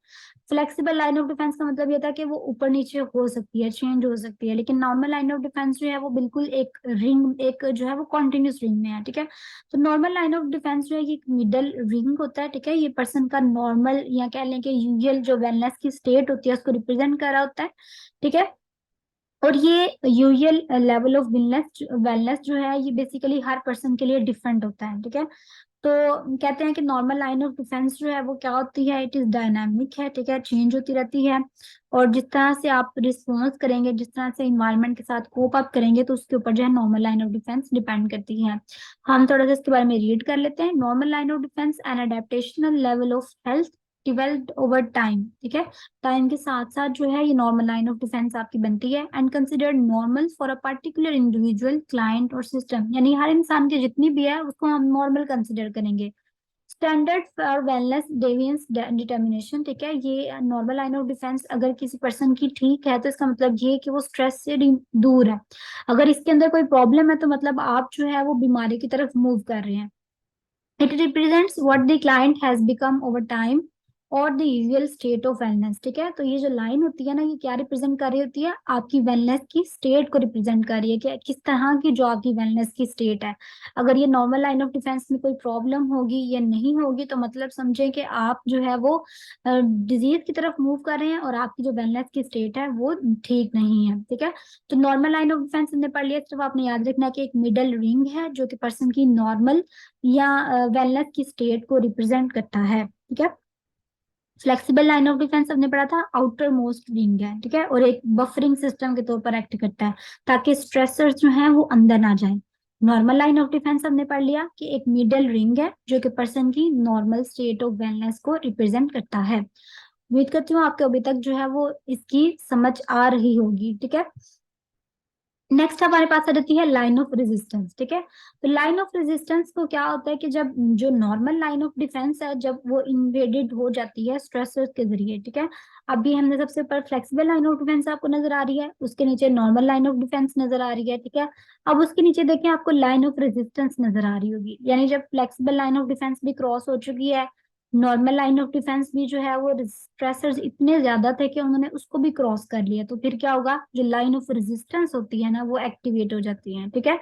[SPEAKER 1] फ्लेक्सिबल लाइन ऑफ डिफेंस का मतलब ये था कि वो ऊपर नीचे हो सकती है, चेंज हो सकती है, लेकिन नॉर्मल लाइन ऑफ डिफेंस जो है वो बिल्कुल एक रिंग, एक जो है वो कॉन्टिन्यूस रिंग में है, ठीक है। तो नॉर्मल लाइन ऑफ डिफेंस जो है ये मिडल रिंग होता है, ठीक है। ये पर्सन का नॉर्मल या कह लें कि यूजुअल जो वेलनेस की स्टेट होती है उसको रिप्रेजेंट कर रहा होता है, ठीक है। और ये usual level of wellness wellness जो है ये बेसिकली हर पर्सन के लिए डिफरेंट होता है, ठीक है। तो कहते हैं कि नॉर्मल लाइन ऑफ डिफेंस जो है वो क्या होती है, इट इज डायनामिक है, ठीक है, चेंज होती रहती है। और जिस तरह से आप रिस्पॉन्स करेंगे, जिस तरह से इन्वायरमेंट के साथ कोप अप करेंगे, तो उसके ऊपर जो है normal line of defence depend करती है। हम थोड़ा सा इसके बारे में रीड कर लेते हैं। Normal line of defence an adaptational level of health developed over time, ठीक है। टाइम के साथ साथ जो है ये नॉर्मल लाइन ऑफ डिफेंस आपकी बनती है and considered normal for a particular individual client और सिस्टम, यानी हर इंसान की जितनी भी है उसको हम नॉर्मल कंसिडर करेंगे। स्टैंडर्ड फॉर वेलनेस डेविएंस डिटर्मिनेशन, ठीक है। ये नॉर्मल लाइन ऑफ डिफेंस अगर किसी पर्सन की ठीक है तो इसका मतलब ये है कि वो स्ट्रेस से दूर है। अगर इसके अंदर कोई प्रॉब्लम है तो मतलब आप जो है वो बीमारी की तरफ मूव कर रहे हैं। It represents what the client has become over time or the usual state of wellness, ठीक है। तो ये जो लाइन होती है ना ये क्या रिप्रेजेंट कर रही होती है, आपकी वेलनेस की स्टेट को रिप्रेजेंट कर रही है कि किस तरह की जो आपकी वेलनेस की स्टेट है। अगर ये नॉर्मल लाइन ऑफ डिफेंस में कोई प्रॉब्लम होगी या नहीं होगी तो मतलब समझे कि आप जो है वो डिजीज की तरफ मूव कर रहे हैं और आपकी जो वेलनेस की स्टेट है वो ठीक नहीं है, ठीक है। तो नॉर्मल लाइन ऑफ डिफेंस हमने पढ़ लिया, सिर्फ आपने याद रखना है कि एक मिडल रिंग है जो कि पर्सन की नॉर्मल या वेलनेस की स्टेट को रिप्रेजेंट करता है, ठीक है। फ्लेक्सिबल लाइन ऑफ डिफेंस हमने पढ़ा था आउटर मोस्ट रिंग है, ठीक है, और एक बफरिंग सिस्टम के तौर पर एक्ट करता है ताकि स्ट्रेसर्स जो है वो अंदर ना जाए। नॉर्मल लाइन ऑफ डिफेंस हमने पढ़ लिया कि एक मिडल रिंग है जो कि पर्सन की नॉर्मल स्टेट ऑफ वेलनेस को रिप्रेजेंट करता है। उम्मीद करती हूँ आपको अभी तक जो है वो इसकी समझ आ रही होगी, ठीक है। नेक्स्ट हमारे पास आ जाती है लाइन ऑफ रेजिस्टेंस, ठीक है। तो लाइन ऑफ रेजिस्टेंस को क्या होता है कि जब जो नॉर्मल लाइन ऑफ डिफेंस है जब वो इन्वेडेड हो जाती है स्ट्रेसर्स के जरिए, ठीक है। अभी हमने सबसे ऊपर फ्लेक्सिबल लाइन ऑफ डिफेंस आपको नजर आ रही है, उसके नीचे नॉर्मल लाइन ऑफ डिफेंस नजर आ रही है, ठीक है। अब उसके नीचे देखें आपको लाइन ऑफ रेजिस्टेंस नजर आ रही होगी, यानी जब फ्लेक्सिबल लाइन ऑफ डिफेंस भी क्रॉस हो चुकी है, नॉर्मल लाइन ऑफ डिफेंस भी जो है वो स्ट्रेसर्स इतने ज्यादा थे कि उन्होंने उसको भी क्रॉस कर लिया, तो फिर क्या होगा, जो लाइन ऑफ रेजिस्टेंस होती है ना वो एक्टिवेट हो जाती है, ठीक है।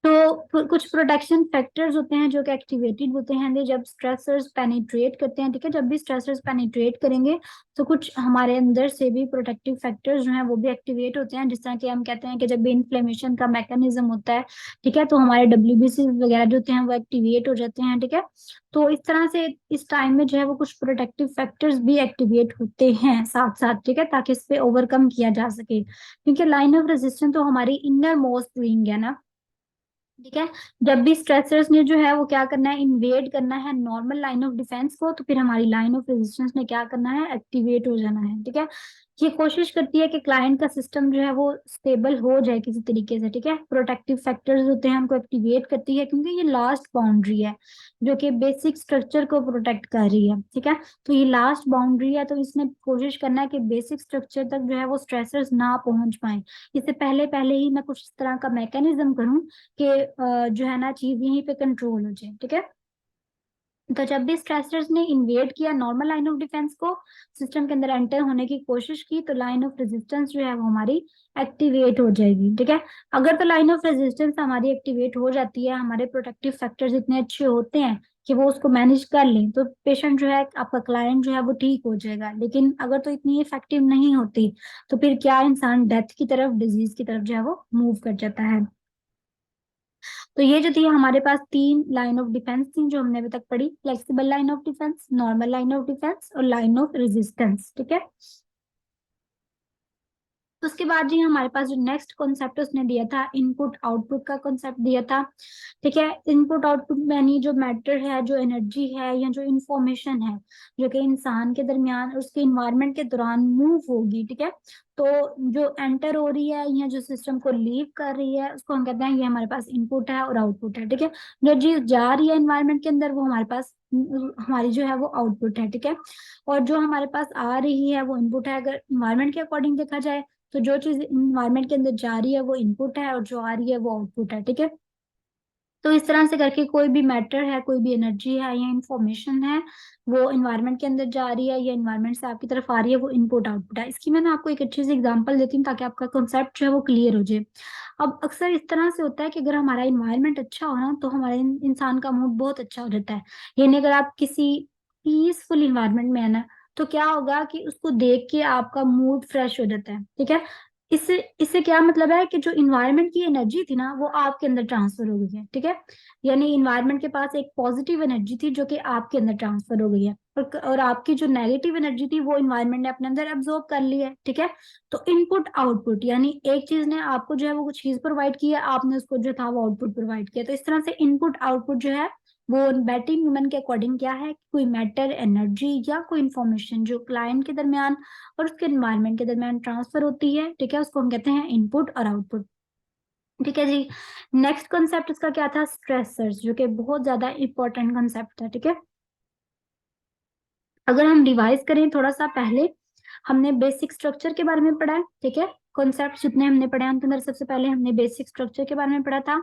[SPEAKER 1] तो कुछ प्रोटेक्शन फैक्टर्स होते हैं जो कि एक्टिवेटेड होते हैं जब स्ट्रेसर्स पेनिट्रेट करते हैं, ठीक है। जब भी स्ट्रेसर्स पेनिट्रेट करेंगे तो कुछ हमारे अंदर से भी प्रोटेक्टिव फैक्टर्स जो हैं वो भी एक्टिवेट होते हैं, जिस तरह कि हम कहते हैं कि जब भी इन्फ्लेमेशन का मैकेनिज्म होता है, ठीक है, तो हमारे डब्ल्यूबीसी वगैरह जो होते हैं वो एक्टिवेट हो जाते हैं, ठीक है। तो इस तरह से इस टाइम में जो है वो कुछ प्रोटेक्टिव फैक्टर्स भी एक्टिवेट होते हैं साथ साथ, ठीक है, ताकि इस पे ओवरकम किया जा सके, क्योंकि लाइन ऑफ रेजिस्टेंस तो हमारी इनर मोस्ट विंग है ना, ठीक है। जब भी स्ट्रेसर्स ने जो है वो क्या करना है, इन्वेड करना है नॉर्मल लाइन ऑफ डिफेंस को, तो फिर हमारी लाइन ऑफ रेजिस्टेंस ने क्या करना है, एक्टिवेट हो जाना है, ठीक है। ये कोशिश करती है कि क्लाइंट का सिस्टम जो है वो स्टेबल हो जाए किसी तरीके से, ठीक है। प्रोटेक्टिव फैक्टर्स होते हैं उनको एक्टिवेट करती है क्योंकि ये लास्ट बाउंड्री है जो कि बेसिक स्ट्रक्चर को प्रोटेक्ट कर रही है, ठीक है। तो ये लास्ट बाउंड्री है, तो इसने कोशिश करना है कि बेसिक स्ट्रक्चर तक जो है वो स्ट्रेसर्स ना पहुंच पाए। इससे पहले पहले ही मैं कुछ इस तरह का मैकेनिज्म करूं कि जो है ना चीज यहीं पे कंट्रोल हो जाए, ठीक है। तो जब भी स्ट्रेसर्स ने इन्वेड किया नॉर्मल लाइन ऑफ डिफेंस को, सिस्टम के अंदर एंटर होने की कोशिश की, तो लाइन ऑफ रेजिस्टेंस जो है वो हमारी एक्टिवेट हो जाएगी, ठीक है। अगर तो लाइन ऑफ रेजिस्टेंस हमारी एक्टिवेट हो जाती है, हमारे प्रोटेक्टिव फैक्टर्स इतने अच्छे होते हैं कि वो उसको मैनेज कर लें, तो पेशेंट जो है आपका क्लाइंट जो है वो ठीक हो जाएगा। लेकिन अगर तो इतनी इफेक्टिव नहीं होती तो फिर क्या इंसान डेथ की तरफ, डिजीज की तरफ जो है वो मूव कर जाता है। तो ये जो थी हमारे पास तीन लाइन ऑफ डिफेंस थी जो हमने अभी तक पढ़ी, flexible line of defence, normal line of defence और लाइन ऑफ रेजिस्टेंस, ठीक है। तो उसके बाद जी हमारे पास जो नेक्स्ट कॉन्सेप्ट उसने दिया था, इनपुट आउटपुट का कॉन्सेप्ट दिया था। ठीक है, इनपुट आउटपुट यानी जो मैटर है, जो एनर्जी है, या जो इंफॉर्मेशन है जो कि इंसान के दरमियान और उसके इन्वायरमेंट के दौरान मूव होगी। ठीक है, तो जो एंटर हो रही है या जो सिस्टम को लीव कर रही है उसको हम कहते हैं ये हमारे पास इनपुट है और आउटपुट है। ठीक है, जो चीज जा रही है इन्वायरमेंट के अंदर वो हमारे पास हमारी जो है वो आउटपुट है। ठीक है, और जो हमारे पास आ रही है वो इनपुट है। अगर इन्वायरमेंट के अकॉर्डिंग देखा जाए तो जो चीज इन्वायरमेंट के अंदर जा रही है वो इनपुट है और जो आ रही है वो आउटपुट है। ठीक है, तो इस तरह से करके कोई भी मैटर है, कोई भी एनर्जी है या इंफॉर्मेशन है, वो इन्वायरमेंट के अंदर जा रही है या इन्वायरमेंट से आपकी तरफ आ रही है, वो इनपुट आउटपुट है। इसकी मैं आपको एक अच्छी सी एग्जांपल देती हूँ ताकि आपका कॉन्सेप्ट जो है वो क्लियर हो जाए। अब अक्सर इस तरह से होता है कि अगर हमारा इन्वायरमेंट अच्छा हो ना तो हमारे इंसान का मूड बहुत अच्छा हो जाता है। यानी अगर आप किसी पीसफुल इन्वायरमेंट में है ना, तो क्या होगा कि उसको देख के आपका मूड फ्रेश हो जाता है। ठीक है, इससे इससे क्या मतलब है कि जो इन्वायरमेंट की एनर्जी थी ना वो आपके अंदर ट्रांसफर हो गई है। ठीक है, यानी इन्वायरमेंट के पास एक पॉजिटिव एनर्जी थी जो कि आपके अंदर ट्रांसफर हो गई है, और आपकी जो नेगेटिव एनर्जी थी वो इन्वायरमेंट ने अपने अंदर एब्जॉर्ब कर ली है। ठीक है, तो इनपुट आउटपुट यानी एक चीज ने आपको जो है वो कुछ चीज प्रोवाइड की है, आपने उसको जो था वो आउटपुट प्रोवाइड किया। तो इस तरह से इनपुट आउटपुट जो है वो बैटिंग ह्यूमन के अकॉर्डिंग क्या है, कोई मैटर, एनर्जी या कोई इंफॉर्मेशन जो क्लाइंट के दरमियान और उसके एनवायरनमेंट के दरमियान ट्रांसफर होती है। ठीक है, उसको हम कहते हैं इनपुट और आउटपुट। ठीक है जी, नेक्स्ट कॉन्सेप्ट इसका क्या था, स्ट्रेसर्स, जो कि बहुत ज्यादा इंपॉर्टेंट कॉन्सेप्ट था। ठीक है, अगर हम रिवाइज करें थोड़ा सा, पहले हमने बेसिक स्ट्रक्चर के बारे में पढ़ा है। ठीक है, कॉन्सेप्ट जितने हमने पढ़े हैं उनके अंदर सबसे पहले हमने बेसिक स्ट्रक्चर के बारे में पढ़ा था,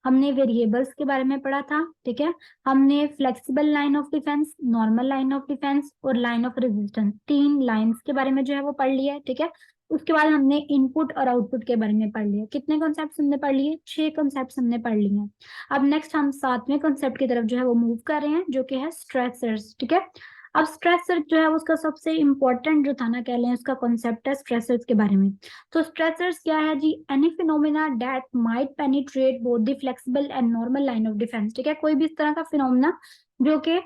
[SPEAKER 1] हमने वेरिएबल्स के बारे में पढ़ा था। ठीक है, हमने flexible line of defence, normal line of defence और लाइन ऑफ रेजिस्टेंस, तीन लाइंस के बारे में जो है वो पढ़ लिया है। ठीक है, उसके बाद हमने इनपुट और आउटपुट के बारे में पढ़ लिया। कितने कॉन्सेप्ट हमने पढ़ लिए, 6 कॉन्सेप्ट हमने पढ़ लिए हैं। अब नेक्स्ट हम 7वें कॉन्सेप्ट की तरफ जो है वो मूव कर रहे हैं, जो कि है स्ट्रेसर्स। ठीक है, अब स्ट्रेसर जो है उसका सबसे इंपॉर्टेंट जो था ना, कह लें उसका कॉन्सेप्ट है स्ट्रेसर्स के बारे में। तो स्ट्रेसर्स क्या है जी, any phenomena that might penetrate both the flexible and normal line of defence. ठीक है, कोई भी इस तरह का फिनोमेना जो कि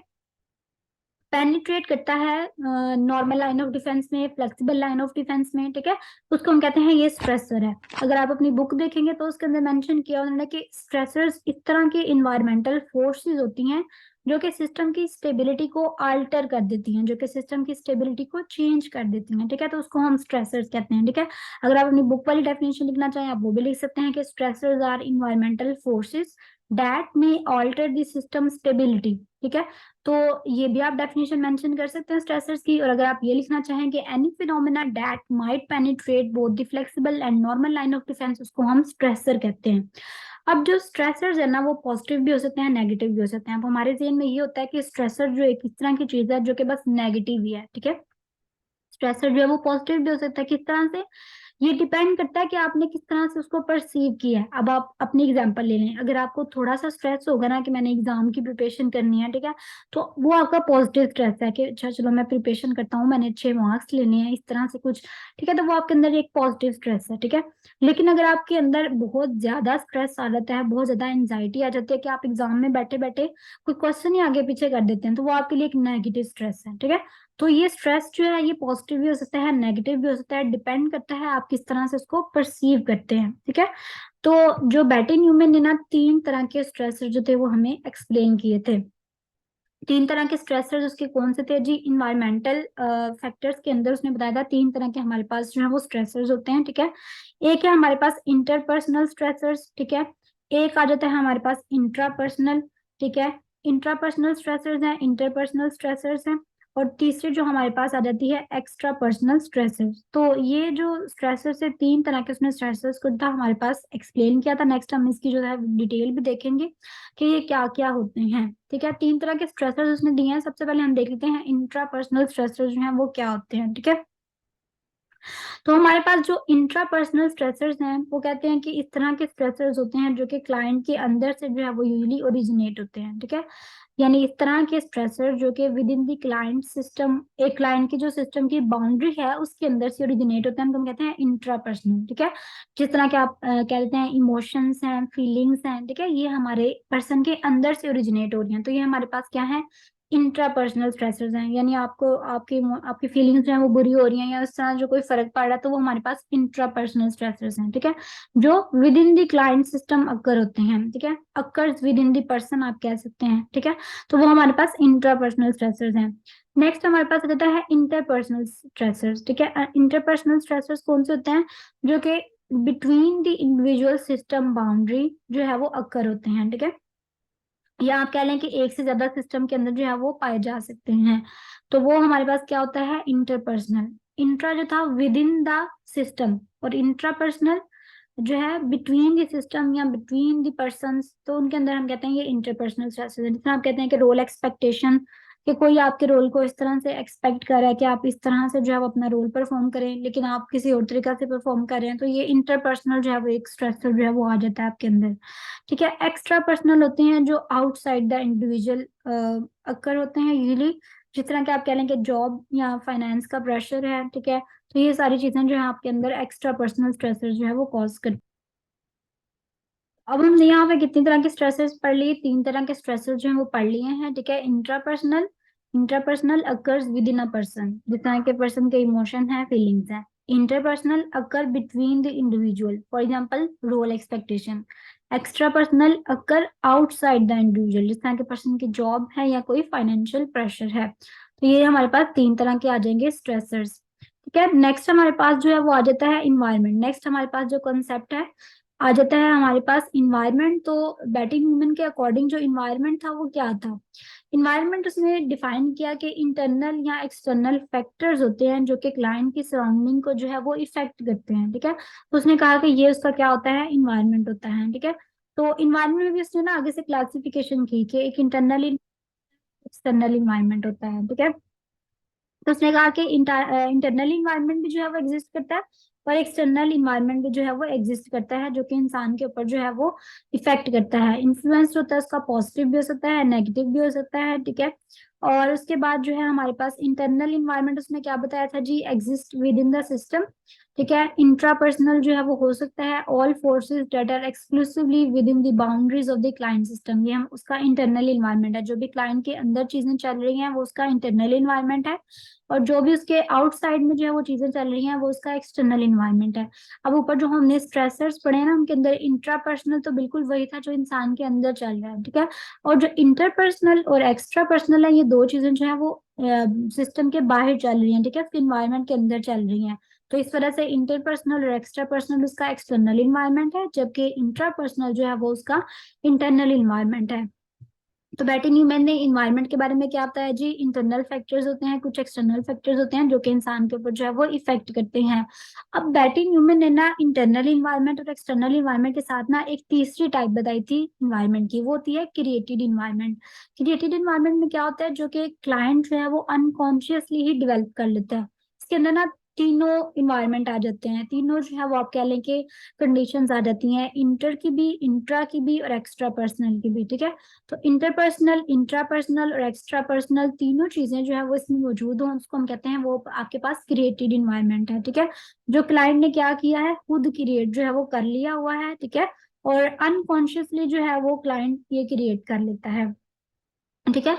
[SPEAKER 1] पेनिट्रेट करता है नॉर्मल लाइन ऑफ डिफेंस में, फ्लेक्सिबल लाइन ऑफ डिफेंस में। ठीक है, उसको हम कहते हैं ये स्ट्रेसर है। अगर आप अपनी बुक देखेंगे तो उसके अंदर मेंशन किया उन्होंने कि स्ट्रेसर्स इस तरह के इन्वायरमेंटल फोर्सेस होती हैं जो कि सिस्टम की स्टेबिलिटी को अल्टर कर देती हैं, जो कि सिस्टम की स्टेबिलिटी को चेंज कर देती हैं। ठीक है, तो उसको हम स्ट्रेसर्स कहते हैं। ठीक है, अगर आप अपनी बुक वाली डेफिनेशन लिखना चाहें आप वो भी लिख सकते हैं कि stressors are environmental forces that may alter the system stability. ठीक है, तो ये भी आप डेफिनेशन मेंशन कर सकते हैं स्ट्रेसर्स की। और अगर आप ये लिखना चाहें कि any phenomena that might penetrate both the flexible and normal line of defence, उसको हम स्ट्रेसर कहते हैं। अब जो स्ट्रेसर्स है ना वो पॉजिटिव भी हो सकते हैं, नेगेटिव भी हो सकते हैं। अब हमारे जहन में ये होता है कि स्ट्रेसर जो एक इस तरह की चीज है जो कि बस नेगेटिव ही है। ठीक है, स्ट्रेसर जो है वो पॉजिटिव भी हो सकता है। किस तरह से, ये डिपेंड करता है कि आपने किस तरह से उसको परसीव किया है। अब आप अपनी एग्जांपल ले लें, अगर आपको थोड़ा सा स्ट्रेस होगा ना कि मैंने एग्जाम की प्रिपरेशन करनी है, ठीक है, तो वो आपका पॉजिटिव स्ट्रेस है कि अच्छा चलो मैं प्रिपरेशन करता हूँ, मैंने अच्छे मार्क्स लेने हैं, इस तरह से कुछ। ठीक है, तो वो आपके अंदर एक पॉजिटिव स्ट्रेस है। ठीक है, लेकिन अगर आपके अंदर बहुत ज्यादा स्ट्रेस आ जाता है, बहुत ज्यादा एंजाइटी आ जाती है कि आप एग्जाम में बैठे बैठे कोई क्वेश्चन ही आगे पीछे कर देते हैं, तो वो आपके लिए एक नेगेटिव स्ट्रेस है। ठीक है, तो ये स्ट्रेस जो है ये पॉजिटिव भी हो सकता है, नेगेटिव भी हो सकता है, डिपेंड करता है आप किस तरह से उसको परसीव करते हैं। ठीक है, तो जो बेटी न्यूमैन ने ना 3 तरह के स्ट्रेसर जो थे वो हमें एक्सप्लेन किए थे। 3 तरह के स्ट्रेसर्स उसके कौन से थे जी, इन्वायरमेंटल फैक्टर्स के अंदर उसने बताया था 3 तरह के हमारे पास जो है वो स्ट्रेसर्स होते हैं। ठीक है, एक है हमारे पास इंटरपर्सनल स्ट्रेसर्स। ठीक है, एक आ जाता है हमारे पास इंट्रापर्सनल। ठीक है, इंट्रापर्सनल स्ट्रेसर्स हैं, इंटरपर्सनल स्ट्रेसर्स हैं, और तीसरी जो हमारे पास आ जाती है एक्स्ट्रा पर्सनल स्ट्रेसर्स। तो ये जो स्ट्रेसर्स है 3 तरह के उसने स्ट्रेसर्स को था हमारे पास एक्सप्लेन किया था। नेक्स्ट हम इसकी जो है डिटेल भी देखेंगे कि ये क्या क्या होते हैं। ठीक है, 3 तरह के स्ट्रेसर्स उसने दिए हैं। सबसे पहले हम देख लेते हैं इंट्रापर्सनल स्ट्रेसर्स जो हैं वो क्या होते हैं। ठीक है, तो हमारे पास जो इंट्रापर्सनल स्ट्रेसर्स हैं वो कहते हैं कि इस तरह के स्ट्रेसर्स होते हैं जो कि क्लाइंट के अंदर से जो है वो यूजली ओरिजिनेट होते हैं। ठीक है, यानी इस तरह के स्ट्रेसर जो कि with in the client system, एक क्लाइंट की जो सिस्टम की बाउंड्री है उसके अंदर से ओरिजिनेट होते हैं, उनको हम कहते हैं इंट्रापर्सनल। ठीक है, जिस तरह के आप कह देते हैं इमोशंस हैं, फीलिंग्स हैं, ठीक है, ये हमारे पर्सन के अंदर से ओरिजिनेट हो रही हैं, तो ये हमारे पास क्या है, इंट्रापर्सनल स्ट्रेसर्स हैं, यानी आपको आपकी आपकी फीलिंग्स जो है वो बुरी हो रही हैं या उस तरह जो कोई फर्क पड़ रहा है, तो वो हमारे पास इंट्रापर्सनल स्ट्रेसर्स हैं, ठीक है, जो within the client system occur होते हैं, ठीक है, occurs within the person आप कह सकते हैं, ठीक है, तो वो हमारे पास इंट्रापर्सनल स्ट्रेसर्स हैं। नेक्स्ट हमारे पास रहता है इंटरपर्सनल स्ट्रेसर्स, ठीक है, इंटरपर्सनल स्ट्रेसर्स कौन से होते हैं, जो कि between the individual system boundary जो है वो अकर होते हैं, ठीक है, या आप कह लें कि एक से ज्यादा सिस्टम के अंदर जो है वो पाए जा सकते हैं, तो वो हमारे पास क्या होता है, इंटरपर्सनल। इंट्रा जो था विद इन द सिस्टम, और इंट्रापर्सनल जो है बिटवीन द सिस्टम या बिटवीन द पर्सन्स, तो उनके अंदर हम कहते हैं ये इंटरपर्सनल स्ट्रेसेस है। जिसमें आप कहते हैं कि रोल एक्सपेक्टेशन, कि कोई आपके रोल को इस तरह से एक्सपेक्ट कर रहा है कि आप इस तरह से जो है वो अपना रोल परफॉर्म करें, लेकिन आप किसी और तरीका से परफॉर्म कर रहे हैं, तो ये इंटरपर्सनल जो है वो एक स्ट्रेसर जो है वो आ जाता है आपके अंदर, ठीक है। एक्स्ट्रा पर्सनल होते हैं जो आउटसाइड द इंडिविजुअल अक्कर होते हैं यूजली, जिस तरह के आप कह लें कि जॉब या फाइनेंस का प्रेशर है, ठीक है, तो ये सारी चीजें जो है आपके अंदर एक्स्ट्रा पर्सनल स्ट्रेसर जो है वो कॉज कर। अब हमने यहाँ पे कितनी तरह के स्ट्रेसेस पढ़ लिए, 3 तरह के स्ट्रेसेस जो हैं वो पढ़ लिए हैं, ठीक है। Intrapersonal, intrapersonal occurs within a person, जिस तरह के पर्सन के इमोशन है, फीलिंग्स है। Interpersonal occur between the individual, for example role expectation. Extrapersonal occur outside the individual, जिस तरह के पर्सन की जॉब है या कोई फाइनेंशियल प्रेशर है, तो ये हमारे पास 3 तरह के आ जाएंगे स्ट्रेसर्स, ठीक है। नेक्स्ट हमारे पास जो है वो आ जाता है इन्वायरमेंट। नेक्स्ट हमारे पास जो कॉन्सेप्ट है आ जाता है हमारे पास इन्वायरमेंट। तो बैटिंग वुमेन के अकॉर्डिंग जो इन्वायरमेंट था वो क्या था, इन्वायरमेंट उसने डिफाइन किया कि इंटरनल या एक्सटर्नल फैक्टर्स होते हैं जो कि क्लाइंट की सराउंडिंग को जो है वो इफेक्ट करते हैं, ठीक है। तो उसने कहा कि ये उसका क्या होता है, इन्वायरमेंट होता है, ठीक है। तो इन्वायरमेंट में भी उसने ना आगे से क्लासिफिकेशन की कि एक इंटरनल एक्सटर्नल इन्वायरमेंट होता है, ठीक है। तो उसने कहा कि इंटरनल इन्वायरमेंट भी जो है वो एग्जिस्ट करता है, और एक्सटर्नल इन्वायरमेंट भी जो है वो एग्जिस्ट करता है, जो कि इंसान के ऊपर जो है वो इफेक्ट करता है। इन्फ्लुएंस होता है उसका, पॉजिटिव भी हो सकता है, नेगेटिव भी हो सकता है, ठीक है। और उसके बाद जो है हमारे पास इंटरनल इन्वायरमेंट, उसने क्या बताया था जी, exist within the system, ठीक है। इंट्रापर्सनल जो है वो हो सकता है all forces that are exclusively within the boundaries of the client system, ये हम उसका इंटरनल इन्वायरमेंट है। जो भी क्लाइंट के अंदर चीजें चल रही हैं वो उसका इंटरनल इन्वायरमेंट है, और जो भी उसके आउटसाइड में जो है वो चीजें चल रही हैं वो उसका एक्सटर्नल इन्वायरमेंट है। अब ऊपर जो हमने स्ट्रेसर्स पढ़े हैं ना, उनके अंदर इंट्रापर्सनल तो बिल्कुल वही था जो इंसान के अंदर चल रहा है, ठीक है। और जो इंटरपर्सनल और एक्स्ट्रा पर्सनल है, ये दो चीजें जो है वो सिस्टम के बाहर चल रही हैं, ठीक है, उसके इन्वायरमेंट के अंदर चल रही हैं। तो इस वजह से इंटरपर्सनल और एक्स्ट्रा पर्सनल उसका एक्सटर्नल इन्वायरमेंट है, जबकि इंट्रापर्सनल जो है वो उसका इंटरनल इन्वायरमेंट है। तो बैटिंग ह्यूमन ने इन्वायरमेंट के बारे में क्या बताया जी, इंटरनल फैक्टर्स होते हैं, कुछ एक्सटर्नल फैक्टर्स होते हैं जो कि इंसान के ऊपर जो है वो इफेक्ट करते हैं। अब बैटिंग ह्यूमन ने ना इंटरनल इन्वायरमेंट और एक्सटर्नल इन्वायरमेंट के साथ ना एक तीसरी टाइप बताई थी इन्वायरमेंट की, वो होती है क्रिएटेड इन्वायरमेंट। क्रिएटेड इन्वायरमेंट में क्या होता है, जो कि क्लाइंट जो है वो अनकॉन्शियसली ही डिवेल्प कर लेता है। इसके अंदर ना तीनों इन्वायरमेंट आ जाते हैं, तीनों जो है वो आप कह लें कि कंडीशंस आ जाती हैं, इंटर की भी, इंट्रा की भी और एक्स्ट्रा पर्सनल की भी, ठीक है। तो इंटरपर्सनल, इंट्रापर्सनल और एक्स्ट्रा पर्सनल तीनों चीजें जो है वो इसमें मौजूद हो, उसको हम कहते हैं वो आपके पास क्रिएटेड इन्वायरमेंट है, ठीक है। जो क्लाइंट ने क्या किया है, खुद क्रिएट जो है वो कर लिया हुआ है, ठीक है, और अनकॉन्शियसली जो है वो क्लाइंट ये क्रिएट कर लेता है, ठीक है।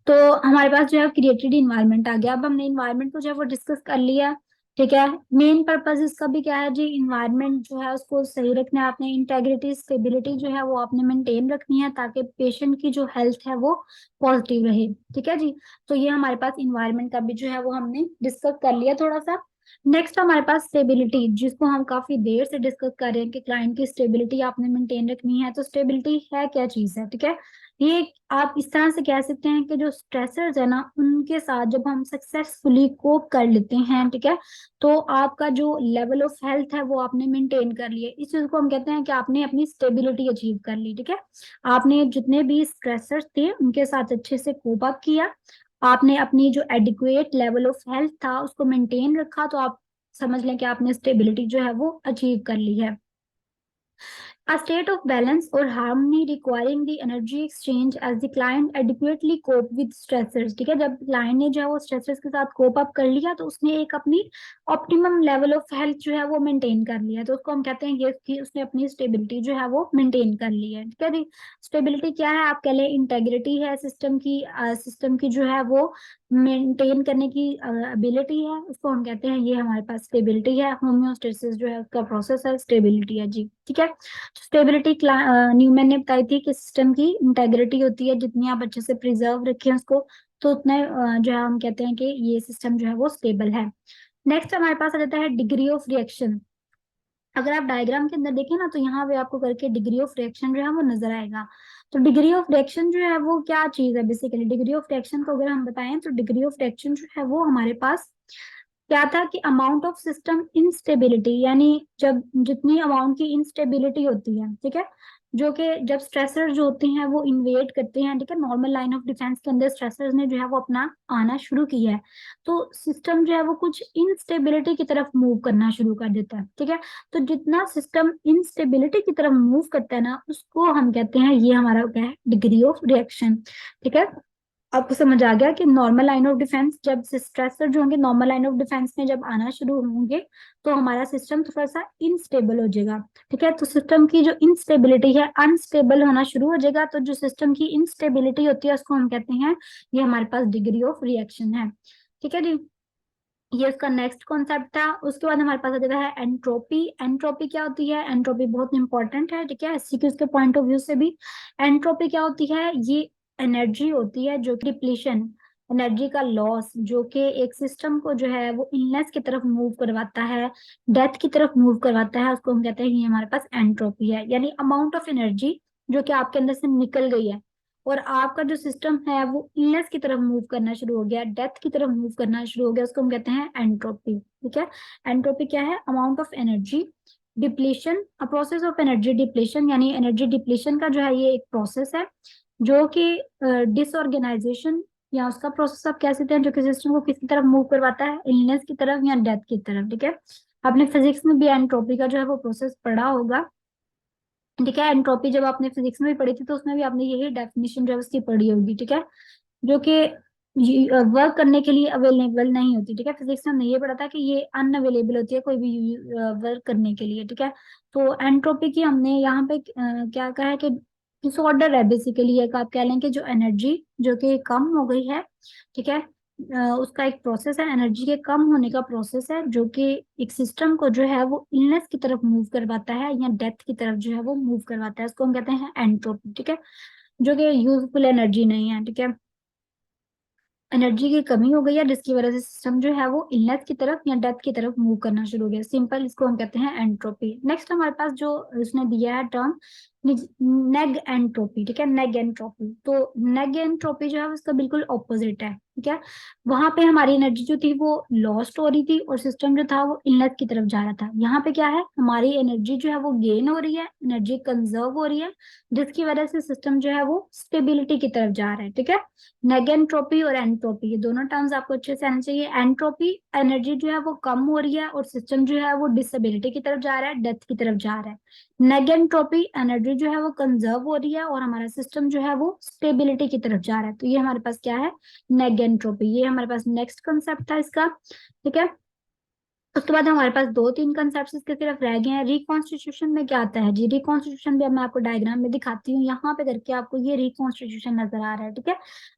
[SPEAKER 1] तो हमारे पास जो है क्रिएटेड इन्वायरमेंट आ गया। अब हमने इन्वायरमेंट को जो है वो डिस्कस कर लिया, ठीक है। मेन पर्पस इसका भी क्या है जी, इन्वायरमेंट जो है उसको सही रखना है आपने, इंटेग्रिटी स्टेबिलिटी जो है वो आपने मेंटेन रखनी है, ताकि पेशेंट की जो हेल्थ है वो पॉजिटिव रहे, ठीक है जी। तो ये हमारे पास इन्वायरमेंट का भी जो है वो हमने डिस्कस कर लिया थोड़ा सा। नेक्स्ट हमारे पास स्टेबिलिटी, जिसको हम काफी देर से डिस्कस कर रहे हैं कि क्लाइंट की स्टेबिलिटी आपने मेंटेन रखनी है। तो स्टेबिलिटी है क्या चीज है, ठीक है। ये आप इस तरह से कह सकते हैं कि जो स्ट्रेसर्स है ना, उनके साथ जब हम सक्सेसफुली कोप कर लेते हैं, ठीक है, तो आपका जो लेवल ऑफ हेल्थ है वो आपने मेंटेन कर लिया। इस चीज को हम कहते हैं कि आपने अपनी स्टेबिलिटी अचीव कर ली, ठीक है। आपने जितने भी स्ट्रेसर्स थे उनके साथ अच्छे से कोप अप किया, आपने अपनी जो एडिक्वेट लेवल ऑफ हेल्थ था उसको मेंटेन रखा, तो आप समझ लें कि आपने स्टेबिलिटी जो है वो अचीव कर ली है। A state of balance or harmony requiring the energy exchange as the client adequately cope with stressors। ठीक है, जब क्लाइंट ने जो है वो स्ट्रेसर्स के साथ कोप अप कर लिया तो उसने एक अपनी ऑप्टिमम लेवल ऑफ हेल्थ जो है वो मेंटेन कर लिया, तो उसको हम कहते हैं ये कि उसने अपनी स्टेबिलिटी जो है वो मेंटेन कर ली है। ठीक है जी, स्टेबिलिटी क्या है, आप कह लें इंटेग्रिटी है सिस्टम की, सिस्टम की जो है वो मेंटेन करने की एबिलिटी है, उसको हम कहते हैं ये हमारे पास स्टेबिलिटी है। होम्योस्टेसिस जो है उसका प्रोसेस है, स्टेबिलिटी है जी। ठीक है, स्टेबिलिटी न्यूमैन ने बताई थी कि सिस्टम की इंटेग्रिटी होती है, जितनी आप अच्छे से प्रिजर्व रखें उसको तो उतना जो है हम कहते हैं कि ये सिस्टम जो है वो स्टेबल है। नेक्स्ट हमारे पास आ जाता है डिग्री ऑफ रिएक्शन। अगर आप डायग्राम के अंदर देखें ना तो यहाँ पे आपको करके डिग्री ऑफ रिएक्शन जो है वो नजर आएगा। तो डिग्री ऑफ रिएक्शन जो है वो क्या चीज है, बेसिकली डिग्री ऑफ रिएक्शन को अगर हम बताएं तो डिग्री ऑफ रिएक्शन जो है वो हमारे पास क्या था कि अमाउंट ऑफ सिस्टम इंस्टेबिलिटी, यानी जब जितनी अमाउंट की इंस्टेबिलिटी होती है, ठीक है, जो कि जब स्ट्रेसर जो होते हैं वो इन्वेट करते हैं, ठीक है, नॉर्मल लाइन ऑफ डिफेंस के अंदर स्ट्रेसर्स ने जो है वो अपना आना शुरू किया है, तो सिस्टम जो है वो कुछ इंस्टेबिलिटी की तरफ मूव करना शुरू कर देता है। ठीक है, तो जितना सिस्टम इंस्टेबिलिटी की तरफ मूव करता है ना उसको हम कहते हैं ये हमारा क्या है, डिग्री ऑफ रिएक्शन। ठीक है, आपको समझ आ गया कि नॉर्मल लाइन ऑफ डिफेंस, जब स्ट्रेसर जो होंगे नॉर्मल लाइन ऑफ डिफेंस में जब आना शुरू होंगे तो हमारा सिस्टम थोड़ा सा इनस्टेबल हो जाएगा। ठीक है, तो सिस्टम की जो इंस्टेबिलिटी है अनस्टेबल होना शुरू हो जाएगा, तो जो सिस्टम की इंस्टेबिलिटी होती है उसको हम कहते हैं ये हमारे पास डिग्री ऑफ रिएक्शन है। ठीक है जी, ये उसका नेक्स्ट कॉन्सेप्ट था। उसके बाद हमारे पास आ जाता है एंट्रोपी। एंट्रोपी क्या होती है, एंट्रोपी बहुत इंपॉर्टेंट है, ठीक है, एससीक्यूज के पॉइंट ऑफ व्यू से भी। एंट्रोपी क्या होती है, ये एनर्जी होती है जो कि डिप्लीशन, एनर्जी का लॉस जो कि एक सिस्टम को जो है वो इलनेस की तरफ मूव करवाता है, डेथ की तरफ मूव करवाता है, उसको हम कहते हैं ये हमारे पास एंट्रोपी है। यानी अमाउंट ऑफ एनर्जी जो कि आपके अंदर से निकल गई है और आपका जो सिस्टम है वो इलनेस की तरफ मूव करना शुरू हो गया, डेथ की तरफ मूव करना शुरू हो गया, उसको हम कहते हैं एंट्रोपी। ठीक है, एंट्रोपी क्या है, amount of energy depletion, a process of energy depletion, यानी एनर्जी डिप्लीशन का जो है ये एक प्रोसेस है जो कि डिसऑर्गेनाइजेशन या उसका प्रोसेस आप कह सकते हैं जो कि सिस्टम को किसकी तरफ मूव करवाता है, इलनेस की तरफ या डेथ की तरफ। ठीक है, आपने फिजिक्स में भी एंट्रोपी का जो है वो प्रोसेस पढ़ा होगा। ठीक है, एंट्रोपी जब आपने फिजिक्स में भी पढ़ी थी तो उसमें भी आपने यही डेफिनेशन जो है उसकी पढ़ी होगी। ठीक है, जो कि वर्क करने के लिए अवेलेबल नहीं होती। ठीक है, फिजिक्स में हमने ये पढ़ा था कि ये अनअवेलेबल होती है कोई भी वर्क करने के लिए। ठीक है, तो एंट्रोपी की हमने यहाँ पे क्या कहा है कि डिसऑर्डर है बेसिकली, एक आप कह लें कि जो एनर्जी जो कि कम हो गई है, ठीक है, उसका एक प्रोसेस है, एनर्जी के कम होने का प्रोसेस है जो कि एक सिस्टम को जो है वो इलनेस की तरफ मूव करवाता है या डेथ की तरफ जो है वो मूव करवाता है, उसको हम कहते हैं एंट्रोपी। ठीक है, जो कि यूजफुल एनर्जी नहीं है। ठीक है, एनर्जी की कमी हो गई है जिसकी वजह से सिस्टम जो है वो इलनेस की तरफ या डेथ की तरफ मूव करना शुरू हो गया, सिंपल इसको हम कहते हैं एंट्रोपी। नेक्स्ट हमारे पास जो उसने दिया है टर्म नेग एंट्रोपी। ठीक है, नेग एंट्रोपी, तो नेग एंट्रोपी जो है उसका बिल्कुल ऑपोजिट है। ठीक है, वहां पे हमारी एनर्जी जो थी वो लॉस्ट हो रही थी और सिस्टम जो था वो इलनेस की तरफ जा रहा था। यहाँ पे क्या है, हमारी एनर्जी जो है वो गेन हो रही है, एनर्जी कंजर्व हो रही है, जिसकी वजह से सिस्टम जो है वो स्टेबिलिटी की तरफ जा रहा है। ठीक है, नेगेंट्रोपी और एंट्रोपी ये दोनों टर्म्स आपको अच्छे से आने चाहिए। एंट्रोपी एनर्जी जो है वो कम हो रही है और सिस्टम जो है वो डिसेबिलिटी की तरफ जा रहा है, डेथ की तरफ जा रहा है। नेगेंट्रोपी एनर्जी जो है वो कंजर्व हो रही है और हमारा सिस्टम जो है वो स्टेबिलिटी की तरफ जा रहा है, तो ये हमारे पास क्या है, नेगेंट्रोपी। ये हमारे पास नेक्स्ट कंसेप्ट था इसका। ठीक है, उसके बाद हमारे पास दो तीन कंसेप्ट इसके सिर्फ रह गए हैं। रिकॉन्स्टिट्यूशन में क्या आता है जी, रिकॉन्स्टिट्यूशन भी अब मैं आपको डायग्राम में दिखाती हूँ, यहाँ पे करके आपको ये रिकॉन्स्टिट्यूशन नजर आ रहा है। ठीक है,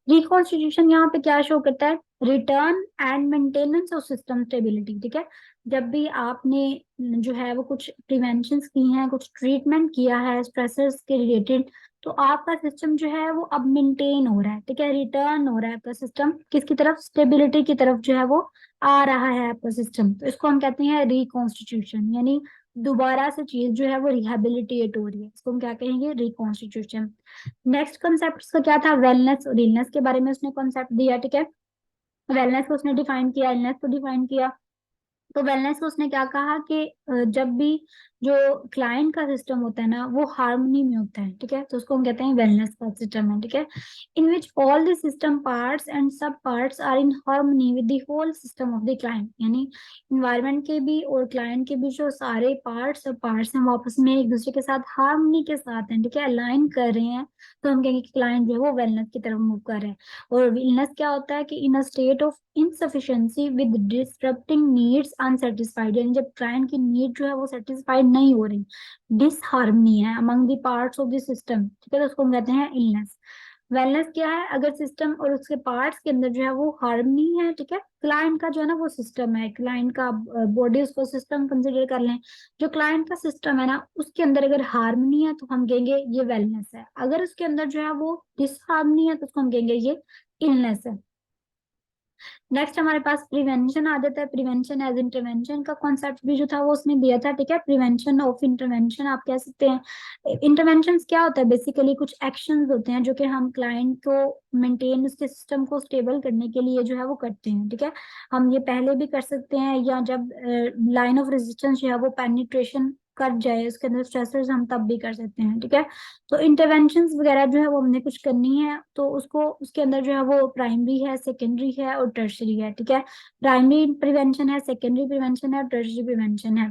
[SPEAKER 1] रिकॉन्स्टिट्यूशन यहाँ पे क्या शो करता है, return and maintenance of system stability. ठीक है, जब भी आपने जो है वो कुछ प्रिवेंशन की हैं, कुछ ट्रीटमेंट किया है स्ट्रेसर्स के रिलेटेड, तो आपका सिस्टम जो है वो अब मेंटेन हो रहा है। ठीक है, रिटर्न हो रहा है आपका सिस्टम किसकी तरफ, स्टेबिलिटी की तरफ जो है वो आ रहा है आपका सिस्टम, तो इसको हम कहते हैं रिकॉन्स्टिट्यूशन, यानी दोबारा से चीज जो है वो रिहेबिलिटेट हो रही है, इसको हम क्या कहेंगे, रिकॉन्स्टिट्यूशन। नेक्स्ट कंसेप्ट इसका क्या था, वेलनेस और इलनेस के बारे में उसने कॉन्सेप्ट दिया। ठीक है, वेलनेस को उसने डिफाइन किया, इलनेस को डिफाइन किया। तो वेलनेस को उसने क्या कहा कि जब भी जो क्लाइंट का सिस्टम होता है ना वो हार्मनी में होता है, ठीक है, तो उसको हम कहते हैं वेलनेस का सिस्टम है, ठीक है, in which all the system parts and subparts are in harmony with the whole system of the client, यानी इन्वायरमेंट के भी और क्लाइंट के भी जो सारे पार्ट्स हैं वो आपस में एक दूसरे के साथ हार्मनी के साथ हैं, ठीक है, अलाइन कर रहे हैं, तो हम कहेंगे कि क्लाइंट जो है वो वेलनेस की तरफ मूव कर रहे हैं। और इलनेस क्या होता है कि in a state of insufficiency with disrupting needs unsatisfied, यानी जब क्लाइंट की नीड जो है वो सेटिस्फाइड नहीं हो रही, डिसहार्मनी है among the parts of the system, ठीक है, तो उसको हम कहते हैं इलनेस। वेलनेस क्या है, अगर सिस्टम और उसके पार्ट्स के अंदर जो है वो हार्मनी है, ठीक है, क्लाइंट का जो है ना वो सिस्टम है, क्लाइंट का बॉडी उसको सिस्टम कंसिडर कर लें, जो क्लाइंट का सिस्टम है ना उसके अंदर अगर हार्मनी है तो हम कहेंगे ये वेलनेस है, अगर उसके अंदर जो है वो डिसहार्मनी है तो उसको हम कहेंगे ये इलनेस है। नेक्स्ट हमारे पास प्रिवेंशन आ जाता है, प्रिवेंशन एज इंटरवेंशन का कॉन्सेप्ट भी जो था वो उसने दिया था, ठीक है, प्रिवेंशन ऑफ इंटरवेंशन आप कह सकते हैं। इंटरवेंशन क्या होता है, बेसिकली कुछ एक्शंस होते हैं जो कि हम क्लाइंट को मेंटेन उसके सिस्टम को स्टेबल करने के लिए जो है वो करते हैं, ठीक है, हम ये पहले भी कर सकते हैं या जब लाइन ऑफ रेजिस्टेंस जो है वो पेनिट्रेशन कर जाए उसके अंदर स्ट्रेसर्स हम तब भी कर सकते हैं, ठीक है, तो इंटरवेंशंस वगैरह जो है वो हमने कुछ करनी है तो उसको उसके अंदर जो है वो प्राइमरी है, सेकेंडरी है और टर्शरी है, ठीक है, प्राइमरी प्रिवेंशन है, सेकेंडरी प्रिवेंशन है और टर्शरी प्रिवेंशन है।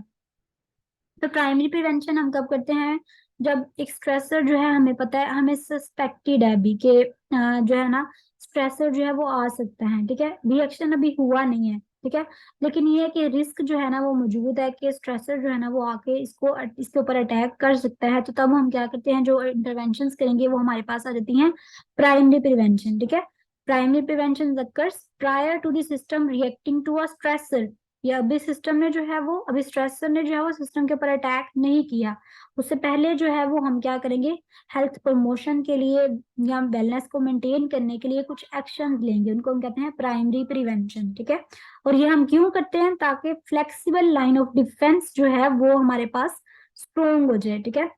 [SPEAKER 1] तो प्राइमरी प्रिवेंशन हम कब करते हैं, जब एक स्ट्रेसर जो है हमें पता है, हमें सस्पेक्टेड है अभी के जो है ना स्ट्रेसर जो है वो आ सकता है, ठीक है, रिएक्शन अभी हुआ नहीं है, ठीक है, लेकिन ये है कि रिस्क जो है ना वो मौजूद है कि स्ट्रेसर जो है ना वो आके इसके ऊपर अटैक कर सकता है, तो तब हम क्या करते हैं, जो इंटरवेंशंस करेंगे वो हमारे पास आ जाती हैं प्राइमरी प्रिवेंशन, ठीक है, primary prevention occurs prior to the system reacting to a stressor, या अभी सिस्टम ने जो है वो अभी स्ट्रेसर ने जो है वो सिस्टम के ऊपर अटैक नहीं किया, उससे पहले जो है वो हम क्या करेंगे, हेल्थ प्रमोशन के लिए या वेलनेस को मेंटेन करने के लिए कुछ एक्शन लेंगे, उनको हम कहते हैं प्राइमरी प्रिवेंशन, ठीक है, और ये हम क्यों करते हैं, ताकि फ्लेक्सिबल लाइन ऑफ डिफेंस जो है वो हमारे पास स्ट्रोंग हो जाए, ठीक है,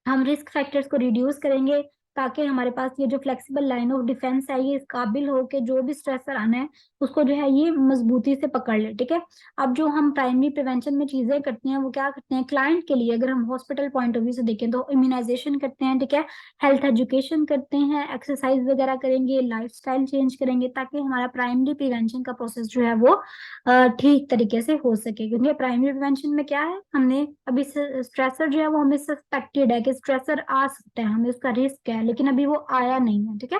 [SPEAKER 1] हम रिस्क फैक्टर्स को रिड्यूस करेंगे ताकि हमारे पास ये जो फ्लेक्सिबल लाइन ऑफ डिफेंस है ये इस काबिल हो कि जो भी स्ट्रेसर आना है उसको जो है ये मजबूती से पकड़ ले, ठीक है। अब जो हम प्राइमरी प्रिवेंशन में चीजें करते हैं वो क्या करते हैं, क्लाइंट के लिए अगर हम हॉस्पिटल पॉइंट ऑफ व्यू से देखें तो इम्यूनाइजेशन करते हैं, ठीक है, हेल्थ एजुकेशन करते हैं, एक्सरसाइज वगैरह करेंगे, लाइफ स्टाइल चेंज करेंगे ताकि हमारा प्राइमरी प्रिवेंशन का प्रोसेस जो है वो ठीक तरीके से हो सके, क्योंकि प्राइमरी प्रिवेंशन में क्या है, हमने अभी स्ट्रेसर जो है वो हमें सस्पेक्टेड है कि स्ट्रेसर आ सकता है, हमें उसका रिस्क है, लेकिन अभी वो आया नहीं है, ठीक है,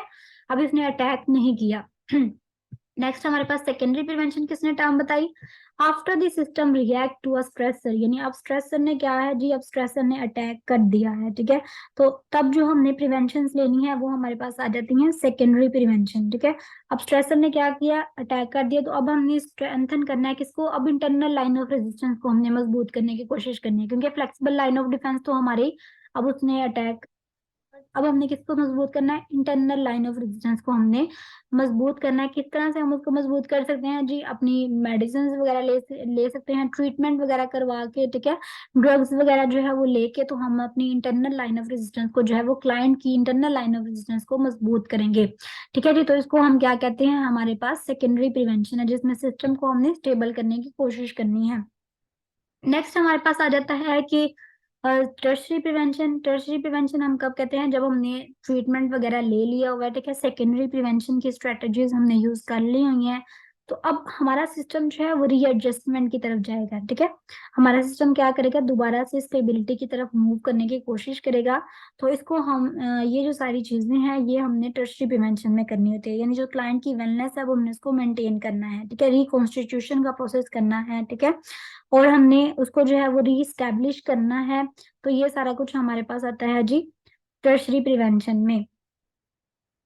[SPEAKER 1] अभी उसने अटैक नहीं किया। नेक्स्ट हमारे पास सेकेंडरी प्रिवेंशन किसने टर्म बताई, after the system react to a stressor, यानी अब स्ट्रेसर ने क्या है जी, अब स्ट्रेसर ने अटैक कर दिया है, ठीक है, तो तब जो हमने प्रिवेंशन लेनी है वो हमारे पास आ जाती हैं सेकेंडरी प्रिवेंशन, ठीक है, अब स्ट्रेसर ने क्या किया, अटैक कर दिया, तो अब हमने स्ट्रेंथन करना है किसको, अब इंटरनल लाइन ऑफ रेजिस्टेंस को हमने मजबूत करने की कोशिश करनी है, क्योंकि फ्लेक्सिबल लाइन ऑफ डिफेंस तो हमारी अब उसने अटैक, अब हमने किसको मजबूत करना है, इंटरनल लाइन ऑफ रेजिस्टेंस को हमने मजबूत करना है, किस तरह से हम उसको मजबूत कर सकते हैं जी, अपनी मेडिसिन वगैरह ले सकते हैं, ट्रीटमेंट वगैरह करवा के, ठीक है, ड्रग्स वगैरह जो है वो लेके, तो हम अपनी इंटरनल लाइन ऑफ रेजिस्टेंस को जो है वो क्लाइंट की इंटरनल लाइन ऑफ रेजिस्टेंस को मजबूत करेंगे, ठीक है जी, तो इसको हम क्या कहते हैं, हमारे पास सेकेंडरी प्रिवेंशन है जिसमें सिस्टम को हमने स्टेबल करने की कोशिश करनी है। नेक्स्ट हमारे पास आ जाता है कि टर्शरी प्रिवेंशन, टर्शरी प्रिवेंशन हम कब कहते हैं, जब हमने ट्रीटमेंट वगैरह ले लिया हुआ है, ठीक है, सेकेंडरी प्रिवेंशन की स्ट्रेटजीज हमने यूज कर ली हुई हैं, तो अब हमारा सिस्टम जो है वो रीएडजस्टमेंट की तरफ जाएगा, ठीक है, हमारा सिस्टम क्या करेगा, दोबारा से स्टेबिलिटी की तरफ मूव करने की कोशिश करेगा, तो इसको हम ये जो सारी चीजें हैं ये हमने टर्शरी प्रिवेंशन में करनी होती है, यानी जो क्लाइंट की वेलनेस है वो हमने उसको मेंटेन करना है, ठीक है, रिकॉन्स्टिट्यूशन का प्रोसेस करना है, ठीक है, और हमने उसको जो है वो रीस्टैब्लिश करना है, तो ये सारा कुछ हमारे पास आता है जी टर्शरी प्रिवेंशन में।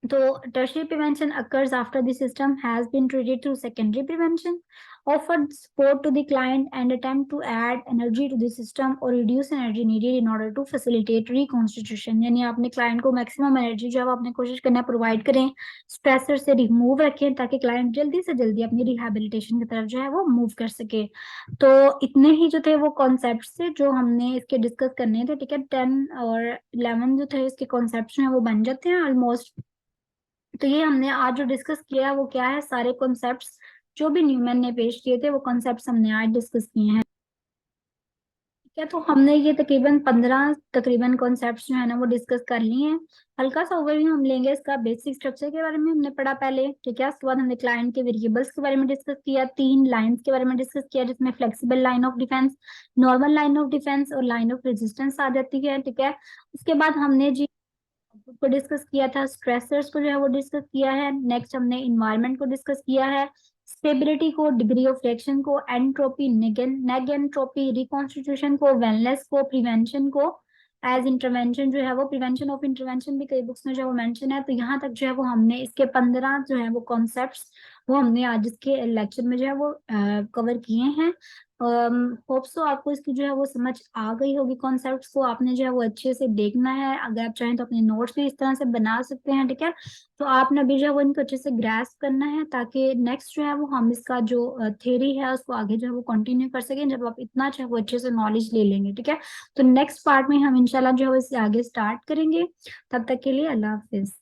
[SPEAKER 1] तो tertiary prevention occurs after the system has been treated through secondary prevention, offered support to the client and attempt to add energy to the system or reduce energy needed in order to facilitate reconstitution, यानी आपने client को maximum energy जो है आपने कोशिश करना provide करें, stressor से रिमूव रखें ताकि क्लाइंट जल्दी से जल्दी अपनी रिहैबिलिटेशन की तरफ जो है वो मूव कर सके। तो इतने ही जो थे वो कॉन्सेप्ट थे जो हमने इसके डिस्कस करने थे, ठीक है, 10 और 11 जो थे इसके कॉन्सेप्ट जो है वो बन जाते हैं ऑलमोस्ट। तो ये हमने आज जो डिस्कस किया है वो क्या है, सारे कॉन्सेप्ट्स जो भी न्यूमैन ने पेश किए थे वो कॉन्सेप्ट्स हमने आज डिस्कस किए हैं। या तो हमने ये तकरीबन 15 तकरीबन कॉन्सेप्ट्स जो है ना वो डिस्कस कर लिए हैं। हल्का सा ओवरव्यू हम लेंगे इसका। बेसिक स्ट्रक्चर के बारे में हमने पढ़ा पहले, ठीक है। उसके बाद हमने क्लाइंट के वेरिएबल्स के बारे में डिस्कस किया, 3 लाइंस के बारे में डिस्कस किया, जिसमें flexible line of defence, normal line of defence और लाइन ऑफ रेजिस्टेंस आ जाती है, ठीक है। उसके बाद हमने जी को डिस्कस किया था, स्ट्रेसर्स को जो है वो डिस्कस किया है। नेक्स्ट हमने इन्वायरमेंट को डिस्कस किया है, स्टेबिलिटी को, डिग्री ऑफ रिएक्शन को, एंट्रोपी, नेग एंट्रोपी, रिकॉन्स्टिट्यूशन को, वेलनेस को, प्रिवेंशन को। एज इंटरवेंशन जो है वो, प्रिवेंशन ऑफ इंटरवेंशन भी कई बुक्स में जो है वो मेंशन है। तो यहाँ तक जो है वो हमने इसके 15 जो है वो कॉन्सेप्ट्स वो हमने आज इसके लेक्चर में जो है वो कवर किए हैं। होप सो आपको इसकी जो है वो समझ आ गई होगी। कॉन्सेप्ट्स को आपने जो है वो अच्छे से देखना है। अगर आप चाहें तो अपने नोट्स भी इस तरह से बना सकते हैं, ठीक है। तो आपने अभी जो है वो इनको अच्छे से ग्रास्प करना है, ताकि नेक्स्ट जो है वो हम इसका जो थ्योरी है उसको आगे जो है वो कंटिन्यू कर सकें, जब आप इतना जो है वो अच्छे से नॉलेज ले लेंगे, ठीक है। तो नेक्स्ट पार्ट में हम इंशाल्लाह जो है वो इससे आगे स्टार्ट करेंगे। तब तक के लिए अल्लाह हाफिज।